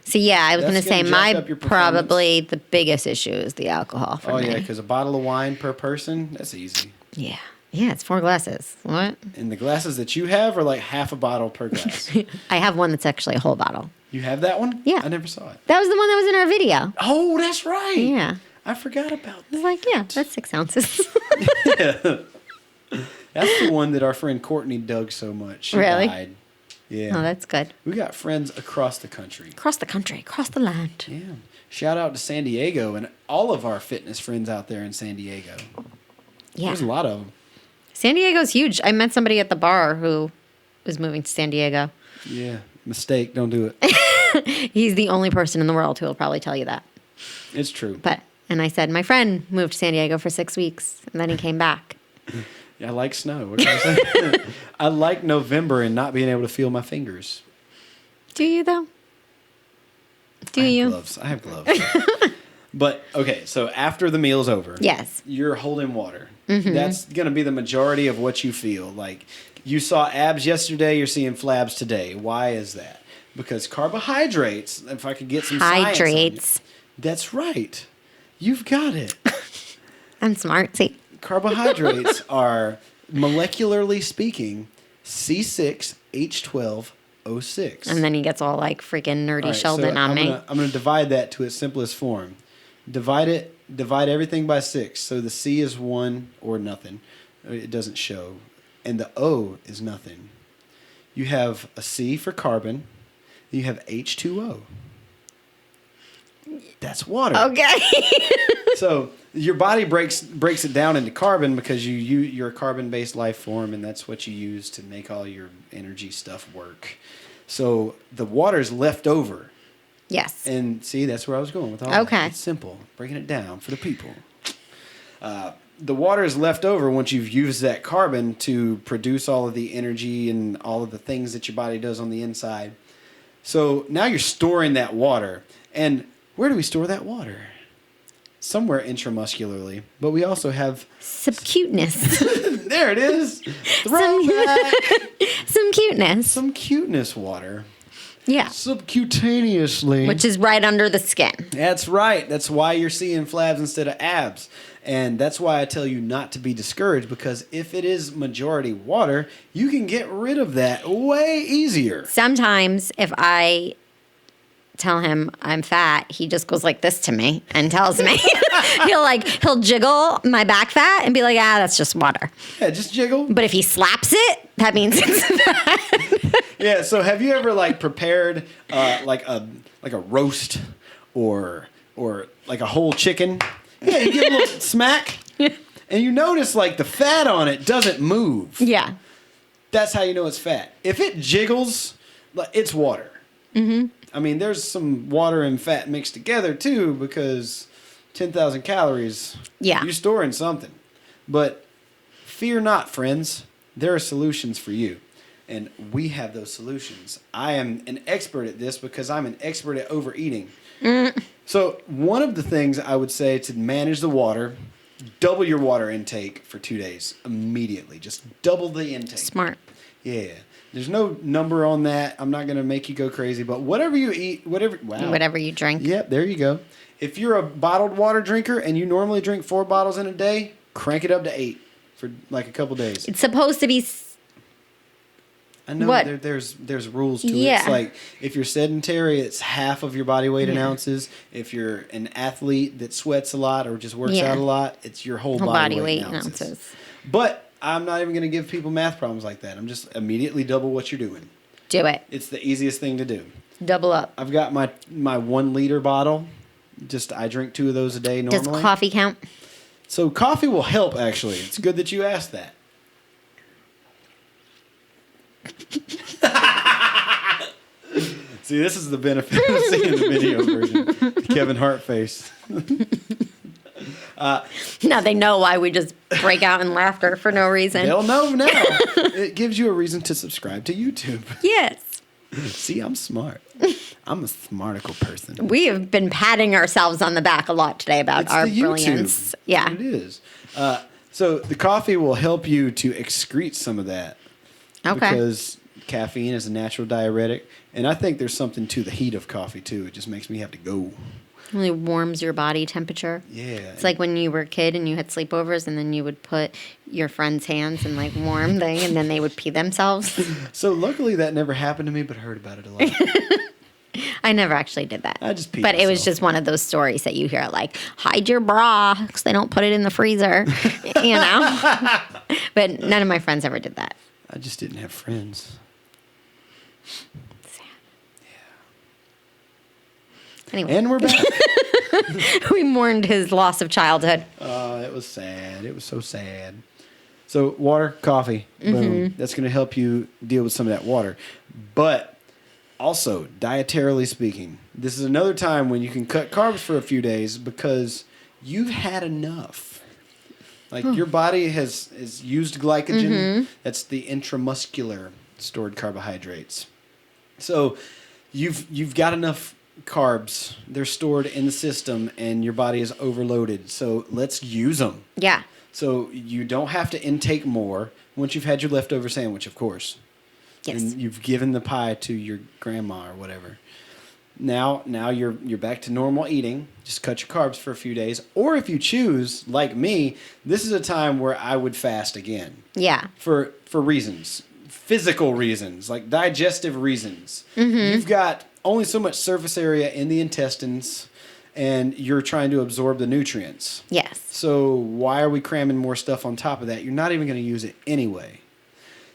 So yeah, I was going to say my probably the biggest issue is the alcohol for me. Oh yeah, because a bottle of wine per person, that's easy. Yeah. Yeah, it's 4 glasses. What? And the glasses that you have are like half a bottle per glass. I have one that's actually a whole bottle. You have that one? Yeah. I never saw it. That was the one that was in our video. Oh, that's right. Yeah. I forgot about that. I was like, yeah, that's 6 ounces. Yeah. That's the one that our friend Courtney dug so much. She really? died. Yeah. Oh, that's good. We got friends across the country. Across the country, across the land. Yeah. Shout out to San Diego and all of our fitness friends out there in San Diego. Yeah. There's a lot of them. San Diego's huge. I met somebody at the bar who was moving to San Diego. Yeah. Mistake. Don't do it. He's the only person in the world who will probably tell you that. It's true. And I said, my friend moved to San Diego for 6 weeks, and then he came back. Yeah, I like snow. What did I say? I like November and not being able to feel my fingers. Do you, though? I have gloves. But, okay, so after the meal's over. Yes. You're holding water. Mm-hmm. That's going to be the majority of what you feel. Like, you saw abs yesterday, you're seeing flabs today. Why is that? Because carbohydrates, if I could get some science on you, that's right. You've got it. I'm smart. See. Carbohydrates are, molecularly speaking, C6H12O6. And then he gets all like freaking nerdy All right, Sheldon so on me. I'm gonna divide that to its simplest form. Divide everything by 6. So the C is 1 or nothing. It doesn't show. And the O is nothing. You have a C for carbon. You have H2O. That's water. Okay. So your body breaks it down into carbon because you're a carbon-based life form, and that's what you use to make all your energy stuff work. So the water's left over. Yes. And see, that's where I was going with all Okay. that. It's simple. Breaking it down for the people. The water is left over once you've used that carbon to produce all of the energy and all of the things that your body does on the inside. So now you're storing that water. And where do we store that water? Somewhere intramuscularly. But we also have... Subcuteness. There it is. Throwback. Some cuteness. Some cuteness water. Yeah. Subcutaneously. Which is right under the skin. That's right. That's why you're seeing flabs instead of abs. And that's why I tell you not to be discouraged, because if it is majority water, you can get rid of that way easier. Sometimes if I tell him I'm fat, he just goes like this to me and tells me. he'll jiggle my back fat and be like, that's just water. Yeah, just jiggle. But if he slaps it, that means it's fat. Yeah, so have you ever prepared like a roast or like a whole chicken? Yeah, you get a little smack, and you notice the fat on it doesn't move. Yeah. That's how you know it's fat. If it jiggles, it's water. Mm-hmm. I mean, there's some water and fat mixed together too, because 10,000 calories. Yeah. You're storing something. But fear not, friends. There are solutions for you. And we have those solutions. I am an expert at this because I'm an expert at overeating. So one of the things I would say to manage the water, double your water intake for 2 days immediately. Just double the intake. Smart. Yeah. There's no number on that. I'm not going to make you go crazy, but whatever you eat, Whatever you drink. Yep, there you go. If you're a bottled water drinker and you normally drink 4 bottles in a day, crank it up to 8 for a couple days. It's supposed to be... I know what? There's rules to Yeah. it. It's like if you're sedentary, it's half of your body weight in ounces. If you're an athlete that sweats a lot or just works out a lot, it's your whole body weight in ounces. But I'm not even going to give people math problems like that. I'm just immediately double what you're doing. Do it. It's the easiest thing to do. Double up. I've got my 1 liter bottle. I drink 2 of those a day normally. Does coffee count? So coffee will help, actually. It's good that you asked that. See, this is the benefit of seeing the video version. The Kevin Hart face. Now they know why we just break out in laughter for no reason. They'll know now. It gives you a reason to subscribe to YouTube. Yes. See, I'm smart. I'm a smarticle person. We have been patting ourselves on the back a lot today about our brilliance. Yeah. It is. So the coffee will help you to excrete some of that. Okay. Because caffeine is a natural diuretic. And I think there's something to the heat of coffee, too. It just makes me have to go. It really warms your body temperature. Yeah. It's like when you were a kid and you had sleepovers and then you would put your friends' hands in warm thing and then they would pee themselves. So luckily that never happened to me, but I heard about it a lot. I never actually did that. I just peed But it was myself. just one of those stories that you hear hide your bra because they don't put it in the freezer, But none of my friends ever did that. I just didn't have friends. Anyway. And we're back. We mourned his loss of childhood. It was sad. It was so sad. So water, coffee, boom. That's going to help you deal with some of that water. But also, dietarily speaking, this is another time when you can cut carbs for a few days because you've had enough. Your body has used glycogen. That's the intramuscular stored carbohydrates. So you've got enough carbs. They're stored in the system and your body is overloaded. So let's use them. Yeah. So you don't have to intake more once you've had your leftover sandwich, of course. Yes. And you've given the pie to your grandma or whatever. Now you're back to normal eating. Just cut your carbs for a few days. Or if you choose, like me, this is a time where I would fast again. Yeah. For reasons. Physical reasons, like digestive reasons. You've got only so much surface area in the intestines, and you're trying to absorb the nutrients. Yes. So why are we cramming more stuff on top of that? You're not even going to use it anyway.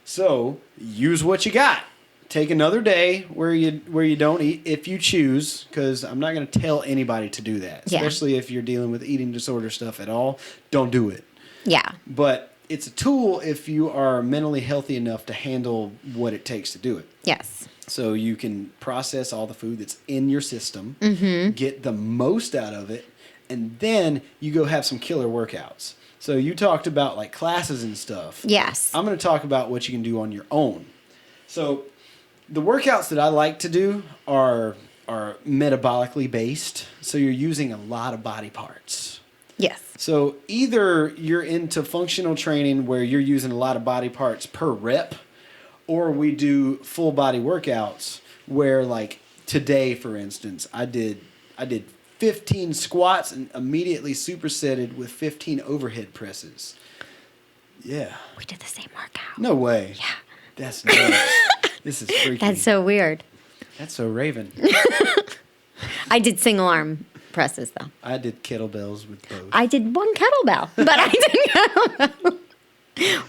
So use what you got. Take another day where you don't eat if you choose, because I'm not going to tell anybody to do that, especially if you're dealing with eating disorder stuff at all. Don't do it. Yeah. But it's a tool if you are mentally healthy enough to handle what it takes to do it. Yes. So you can process all the food that's in your system, get the most out of it, and then you go have some killer workouts. So you talked about like classes and stuff. Yes. I'm going to talk about what you can do on your own. So the workouts that I like to do are metabolically based. So you're using a lot of body parts. Yes. So either you're into functional training where you're using a lot of body parts per rep, or we do full body workouts where, like today, for instance, I did 15 squats and immediately supersetted with 15 overhead presses. Yeah. We did the same workout. No way. Yeah. That's nuts. This is freaky. That's so weird. That's so Raven. I did single arm presses though. I did kettlebells with both. I did one kettlebell, but I did kettlebell.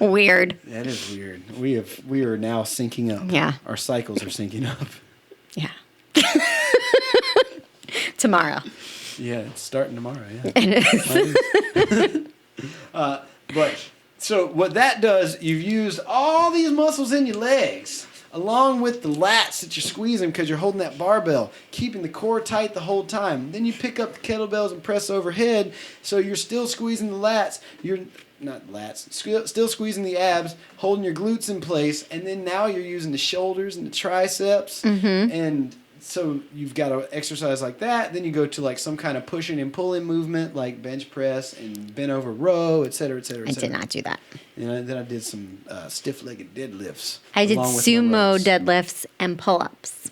Weird. That is weird. We are now syncing up. Yeah. Our cycles are syncing up. Yeah. Tomorrow. Yeah, it's starting tomorrow. Yeah. It is. But so what that does, you've used all these muscles in your legs, along with the lats that you're squeezing because you're holding that barbell, keeping the core tight the whole time. Then you pick up the kettlebells and press overhead, so you're still squeezing the lats. You're not lats, still squeezing the abs, holding your glutes in place, and then now you're using the shoulders and the triceps, and so you've got to exercise like that. Then you go to like some kind of pushing and pulling movement, like bench press and bent over row, et cetera, et cetera, et I cetera. did not do that. And then I did some stiff-legged deadlifts. I did along with my sumo rows. deadlifts and pull-ups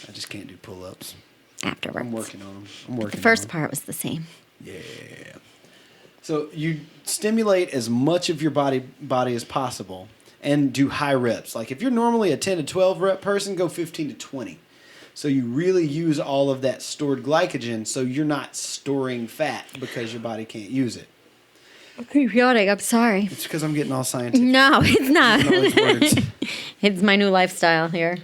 I just can't do pull-ups. afterwards. I'm working on them. The first part was the same. Yeah. So you stimulate as much of your body as possible and do high reps. Like if you're normally a 10 to 12 rep person, go 15 to 20. So you really use all of that stored glycogen, so you're not storing fat because your body can't use it. Okay, yawning. I'm sorry. It's because I'm getting all scientific. No, it's not. Using all these words. It's my new lifestyle here.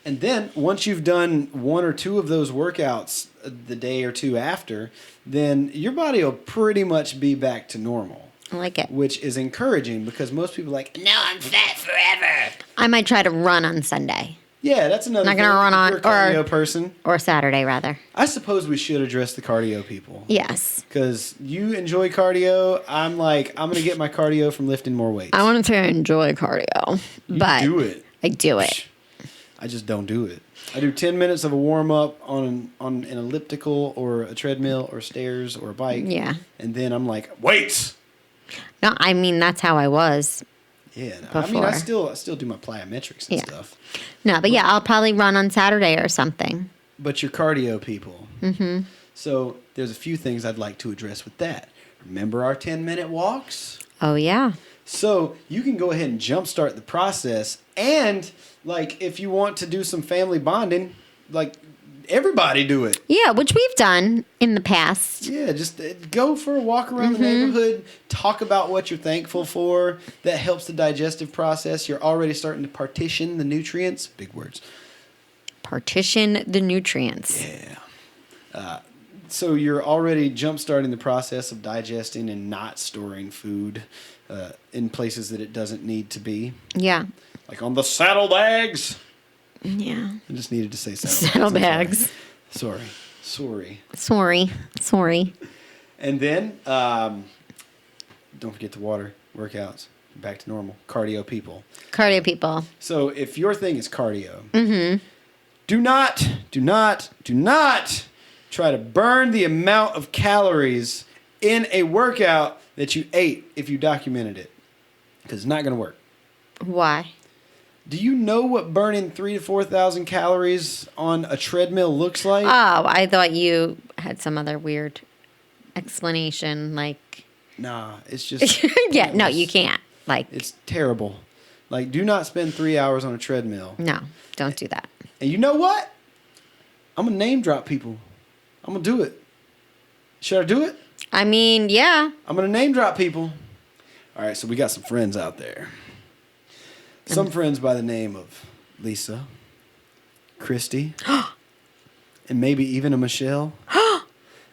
And then once you've done one or two of those workouts the day or two after, then your body will pretty much be back to normal. I like it. Which is encouraging because most people are like, no, I'm fat forever. I might try to run on Sunday. Yeah, that's another Not thing. gonna run If on- you're a cardio person. Or Saturday, rather. I suppose we should address the cardio people. Yes. Because you enjoy cardio. I'm like, I'm going to get my cardio from lifting more weights. I want to say I enjoy cardio, but do it. I do it. I just don't do it. I do 10 minutes of a warm-up on an elliptical or a treadmill or stairs or a bike. Yeah. And then I'm like, weights! No, I mean, that's how I was. Yeah, no, I mean, I Before. still do my plyometrics and Yeah. stuff. No, but yeah, I'll probably run on Saturday or something. But you're cardio people. Mm-hmm. So there's a few things I'd like to address with that. Remember our 10-minute walks? Oh, yeah. So you can go ahead and jumpstart the process. And, like, if you want to do some family bonding, like, everybody do it. Yeah, which we've done in the past. Yeah, just go for a walk around the neighborhood. Talk about what you're thankful for. That helps the digestive process. You're already starting to partition the nutrients. Big words. Partition the nutrients. Yeah. So you're already jump-starting the process of digesting and not storing food in places that it doesn't need to be. Yeah. Like on the saddlebags. Yeah. I just needed to say saddlebags. Saddlebags. Sorry. Sorry. And then, don't forget the water, workouts, back to normal, cardio people. Cardio people. So if your thing is cardio, do not try to burn the amount of calories in a workout that you ate if you documented it. Because it's not going to work. Why? Do you know what burning 3,000 to 4,000 calories on a treadmill looks like? Oh, I thought you had some other weird explanation, like. Nah, it's just. Yeah, no, you can't. Like. It's terrible. Like, do not spend 3 hours on a treadmill. No, don't do that. And you know what? I'm going to name drop people. I'm going to do it. Should I do it? I mean, yeah. I'm going to name drop people. All right, so we got some friends out there. Some friends by the name of Lisa, Christy, and maybe even a Michelle.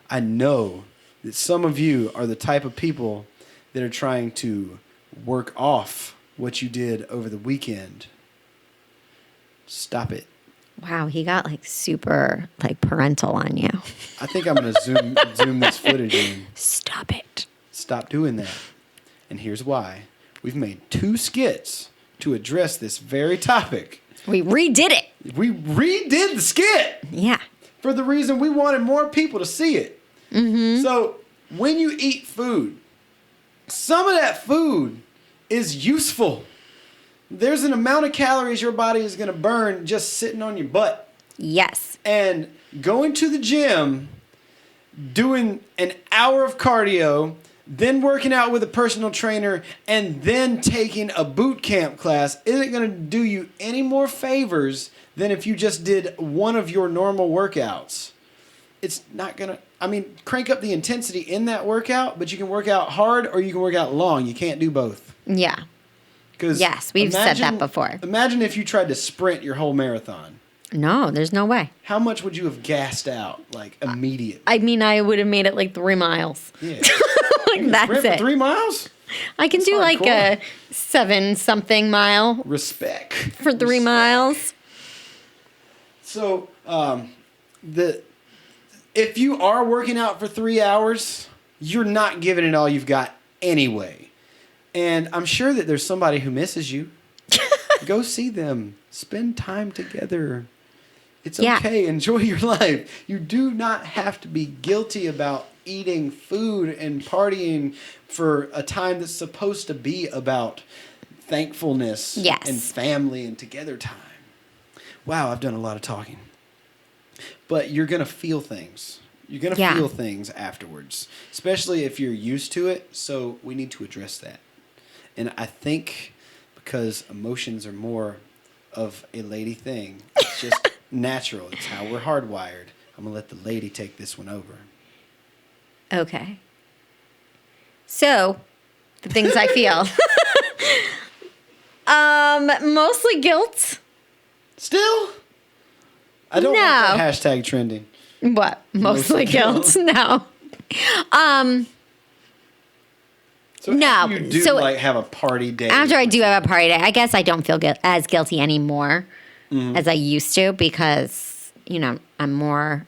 I know that some of you are the type of people that are trying to work off what you did over the weekend. Stop it. Wow, he got like super like parental on you. I think I'm going to zoom this footage in. Stop it. Stop doing that. And here's why. We've made 2 skits to address this very topic. We redid it. We redid the skit Yeah. for the reason we wanted more people to see it. Mm-hmm. So when you eat food, some of that food is useful. There's an amount of calories your body is going to burn just sitting on your butt. Yes. And going to the gym, doing an hour of cardio, then working out with a personal trainer, and then taking a boot camp class isn't going to do you any more favors than if you just did one of your normal workouts. It's not going to, I mean, crank up the intensity in that workout, but you can work out hard or you can work out long. You can't do both. Yeah. Yes, we've said that before. Imagine if you tried to sprint your whole marathon. No, there's no way. How much would you have gassed out, like, immediately? I mean, I would have made it like 3 miles. Yeah. Like, that's Sprint it. for 3 miles? I can do like a 7-something mile Respect. for 3 miles. So, if you are working out for 3 hours, you're not giving it all you've got anyway. And I'm sure that there's somebody who misses you. Go see them. Spend time together. It's okay. Enjoy your life. You do not have to be guilty about eating food and partying for a time that's supposed to be about thankfulness and family and together time. Wow, I've done a lot of talking. But you're going to feel things. You're going to feel things afterwards, especially if you're used to it. So we need to address that. And I think because emotions are more of a lady thing, it's just natural. It's how we're hardwired. I'm going to let the lady take this one over. Okay. So, the things I feel. Mostly guilt. Still? I don't want that hashtag trending. What? Mostly guilt? No. So no. You do like have a party day. After I do have a party day, I guess I don't feel as guilty anymore as I used to because, you know, I'm more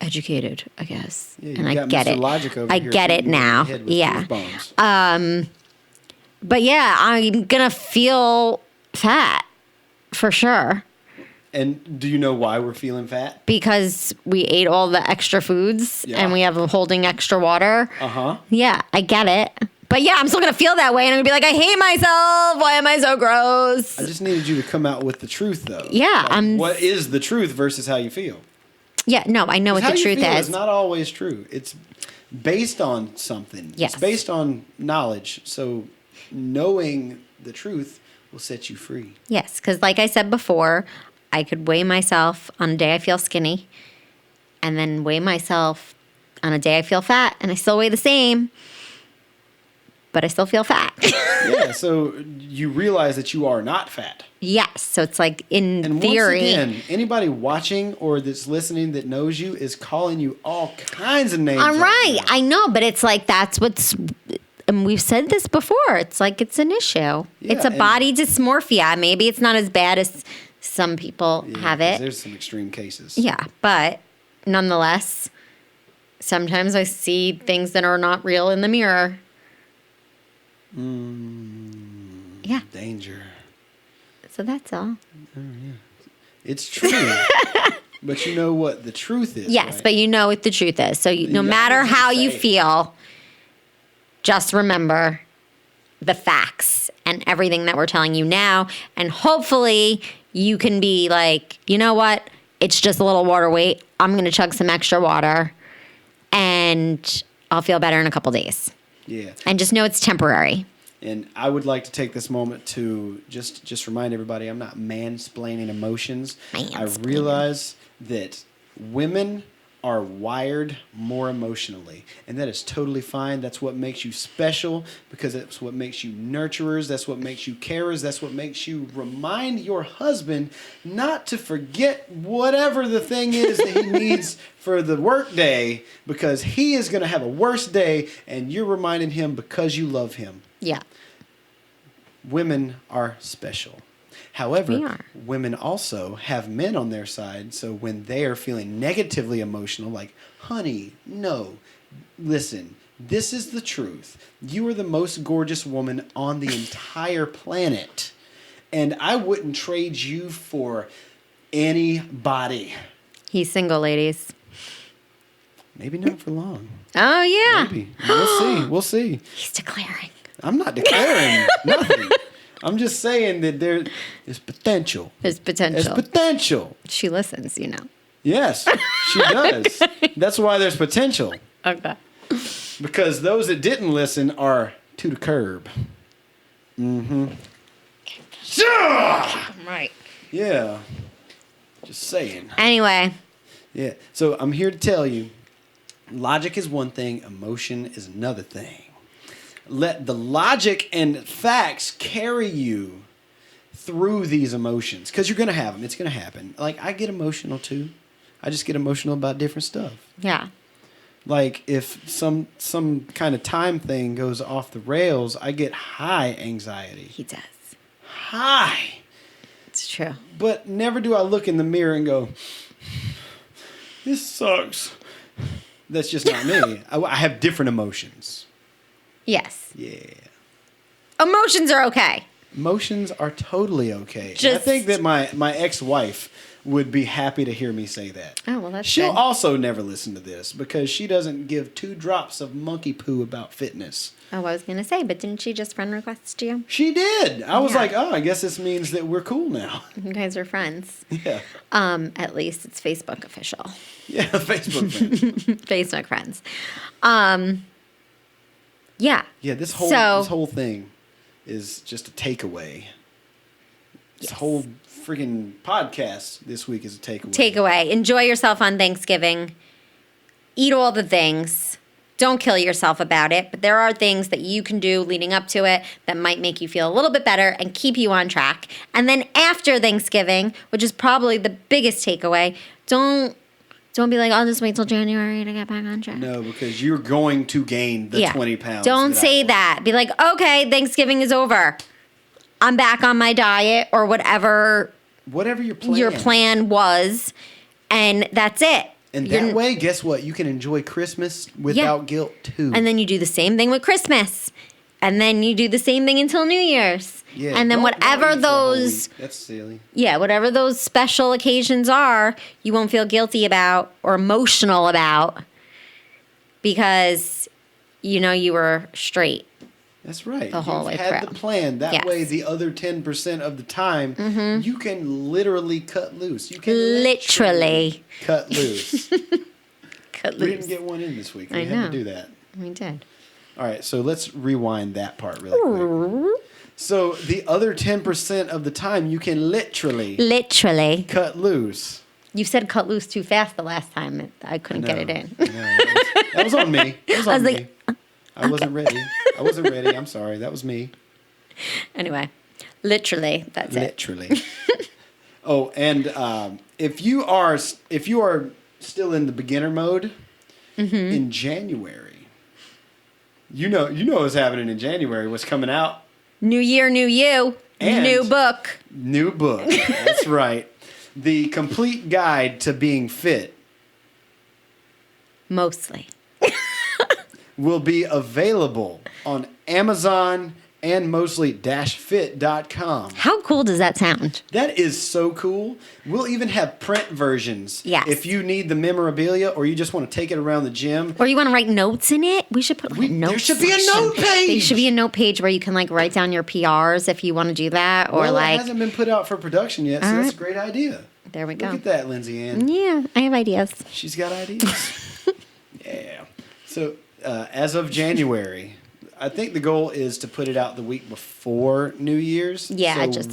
educated, I guess. Yeah, and I get Mr. it. Logic over I here get it now. Yeah. But yeah, I'm going to feel fat for sure. And do you know why we're feeling fat? Because we ate all the extra foods and we have holding extra water. Uh-huh. Yeah, I get it. But yeah, I'm still going to feel that way. And I'm going to be like, I hate myself. Why am I so gross? I just needed you to come out with the truth, though. Yeah. Like, what is the truth versus how you feel? Yeah, no, I know what the truth is. It's not always true. It's based on something. Yes. It's based on knowledge. So knowing the truth will set you free. Yes, because like I said before, I could weigh myself on a day I feel skinny and then weigh myself on a day I feel fat, and I still weigh the same, but I still feel fat. Yeah, so you realize that you are not fat. Yes, so it's like in theory. Once again, anybody watching or that's listening that knows you is calling you all kinds of names. I'm right. I know, but it's like that's what's, and we've said this before, it's like it's an issue. Yeah, it's a body dysmorphia. Maybe it's not as bad as some people have it. There's some extreme cases. Yeah, but nonetheless, sometimes I see things that are not real in the mirror. Yeah. Danger. So that's all. Oh, yeah. It's true. But you know what the truth is. Yes, right? but you know what the truth is. So no matter how you feel, just remember, the facts and everything that we're telling you now. And hopefully you can be like, you know what? It's just a little water weight. I'm going to chug some extra water and I'll feel better in a couple days. Yeah. And just know it's temporary. And I would like to take this moment to just remind everybody I'm not mansplaining emotions. I realize that women are wired more emotionally, and that is totally fine. That's what makes you special, because that's what makes you nurturers. That's what makes you carers. That's what makes you remind your husband not to forget whatever the thing is that he needs for the work day, because he is going to have a worse day, and you're reminding him because you love him. Yeah. Women are special. However, women also have men on their side, so when they are feeling negatively emotional, like, honey, no, listen, this is the truth. You are the most gorgeous woman on the entire planet, and I wouldn't trade you for anybody. He's single, ladies. Maybe not for long. Oh, yeah. Maybe. We'll see. We'll see. He's declaring. I'm not declaring nothing. I'm just saying that there is potential. There's potential. There's potential. She listens, you know. Yes, she does. That's why there's potential. Okay. Because those that didn't listen are to the curb. Mm-hmm. Right. Yeah. Just saying. Anyway. Yeah. So I'm here to tell you, logic is one thing, emotion is another thing. Let the logic and facts carry you through these emotions, because you're going to have them. It's going to happen. Like, I get emotional too. I just get emotional about different stuff. Yeah. Like, if some kind of time thing goes off the rails, I get high anxiety. He does. High. It's true. But never do I look in the mirror and go, this sucks. That's just not me. I have different emotions. Yes. Yeah. Emotions are okay. Emotions are totally okay. I think that my ex-wife would be happy to hear me say that. Oh, well, that's She'll good. also never listen to this, because she doesn't give 2 drops of monkey poo about fitness. Oh, I was going to say, but didn't she just friend request you? She did. I was Yeah. like, oh, I guess this means that we're cool now. You guys are friends. Yeah. At least it's Facebook official. Yeah, Facebook friends. Facebook friends. Yeah. Yeah, this whole thing is just a takeaway. This whole freaking podcast this week is a takeaway. Takeaway. Enjoy yourself on Thanksgiving. Eat all the things. Don't kill yourself about it. But there are things that you can do leading up to it that might make you feel a little bit better and keep you on track. And then after Thanksgiving, which is probably the biggest takeaway, don't be like, I'll just wait till January to get back on track. No, because you're going to gain the 20 pounds. Don't say that. Be like, okay, Thanksgiving is over. I'm back on my diet or whatever your plan was, and that's it. And that way, guess what? You can enjoy Christmas without guilt, too. And then you do the same thing with Christmas. And then you do the same thing until New Year's. Yeah, and then whatever those... That's silly. Yeah, whatever those special occasions are, you won't feel guilty about or emotional about, because you know you were straight. That's right. The whole way You've had through. the plan. That Yes. way, the other 10% of the time, you can literally cut loose. You can Literally. cut loose. Cut We loose. didn't get one in this week. I We had know. to do that. We did. All right, so let's rewind that part really quick. So the other 10% of the time, you can literally Cut loose. You said cut loose too fast the last time. I couldn't get it in. I know. That was on me. That was on was me. I wasn't ready. I'm sorry. That was me. Anyway, literally, that's Literally. Oh, and if you are still in the beginner mode in January, you know what's happening in January. What's coming out? New year, new you. And new book. New book. That's right. The complete guide to being fit Mostly. will be available on Amazon and mostly-fit.com. How cool does that sound? That is so cool. We'll even have print versions. Yes. If you need the memorabilia or you just want to take it around the gym. Or you want to write notes in it? We should put like a note There should be a section. note page. There should be a note page where you can like write down your PRs if you want to do that. Or Well, like, it hasn't been put out for production yet, so All that's right. a great idea. there we go. Look at that, Lindsay Ann. Yeah, I have ideas. She's got ideas. Yeah. So as of January, I think the goal is to put it out the week before New Year's. Yeah, So just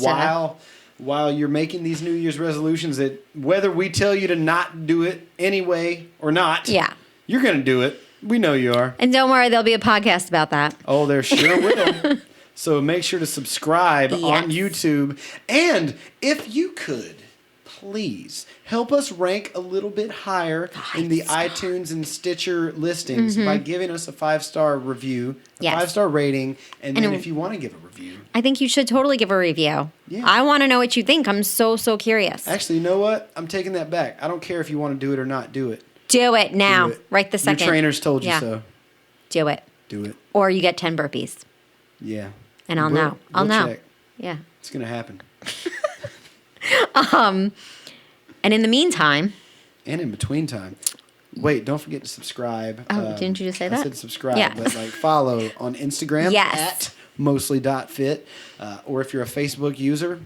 while you're making these New Year's resolutions, that whether we tell you to not do it anyway or not, Yeah. you're going to do it. We know you are. And don't worry, there'll be a podcast about that. Oh, there sure will. So make sure to subscribe Yes. on YouTube. And if you could, please help us rank a little bit higher in the iTunes and Stitcher listings by giving us a 5-star review, a Yes. 5-star rating, and then And if you want to give a review. I think you should totally give a review. Yeah. I want to know what you think. I'm so curious. Actually, you know what? I'm taking that back. I don't care if you want to do it or not. Do it. Do it now. Do it. Right the second. Your trainers told you Yeah. so. Do it. Do it. Or you get 10 burpees. Yeah. And I'll know. I'll we'll know. check. Yeah. It's going to happen. And in the meantime, And in between time. Wait, don't forget to subscribe. Oh, didn't you just say I that? said subscribe, Yeah. but like follow on Instagram Yes. at mostly.fit. Or if you're a Facebook user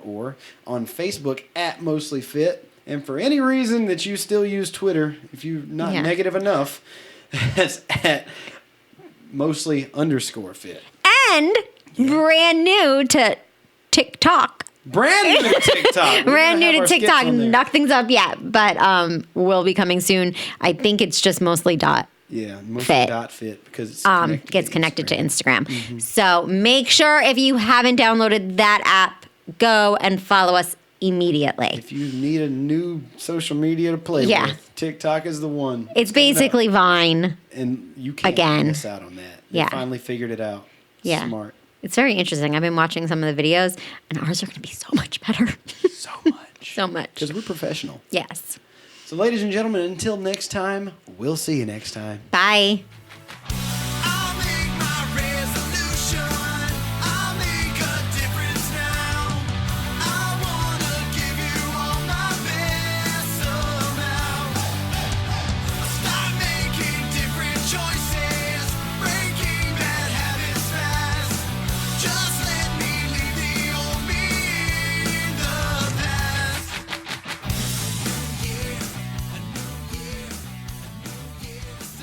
or on Facebook at mostlyfit. And for any reason that you still use Twitter, if you're not Yeah. negative enough, that's at mostly_fit. and brand new to TikTok. Brand new to TikTok. We're Brand gonna new have to our skits TikTok. on there. Nothing's up yet, but will be coming soon. I think it's just mostly dot. Yeah, Fit. mostly.fit because it's Gets connected to Instagram. So make sure if you haven't downloaded that app, go and follow us immediately. If you need a new social media to play Yeah. with, TikTok is the one. It's basically Vine. And you can't Again. miss out on that. They Yeah. finally figured it out. Yeah. Smart. It's very interesting. I've been watching some of the videos, and ours are going to be so much better. So much. So much. Because we're professional. Yes. So, ladies and gentlemen, until next time, we'll see you next time. Bye.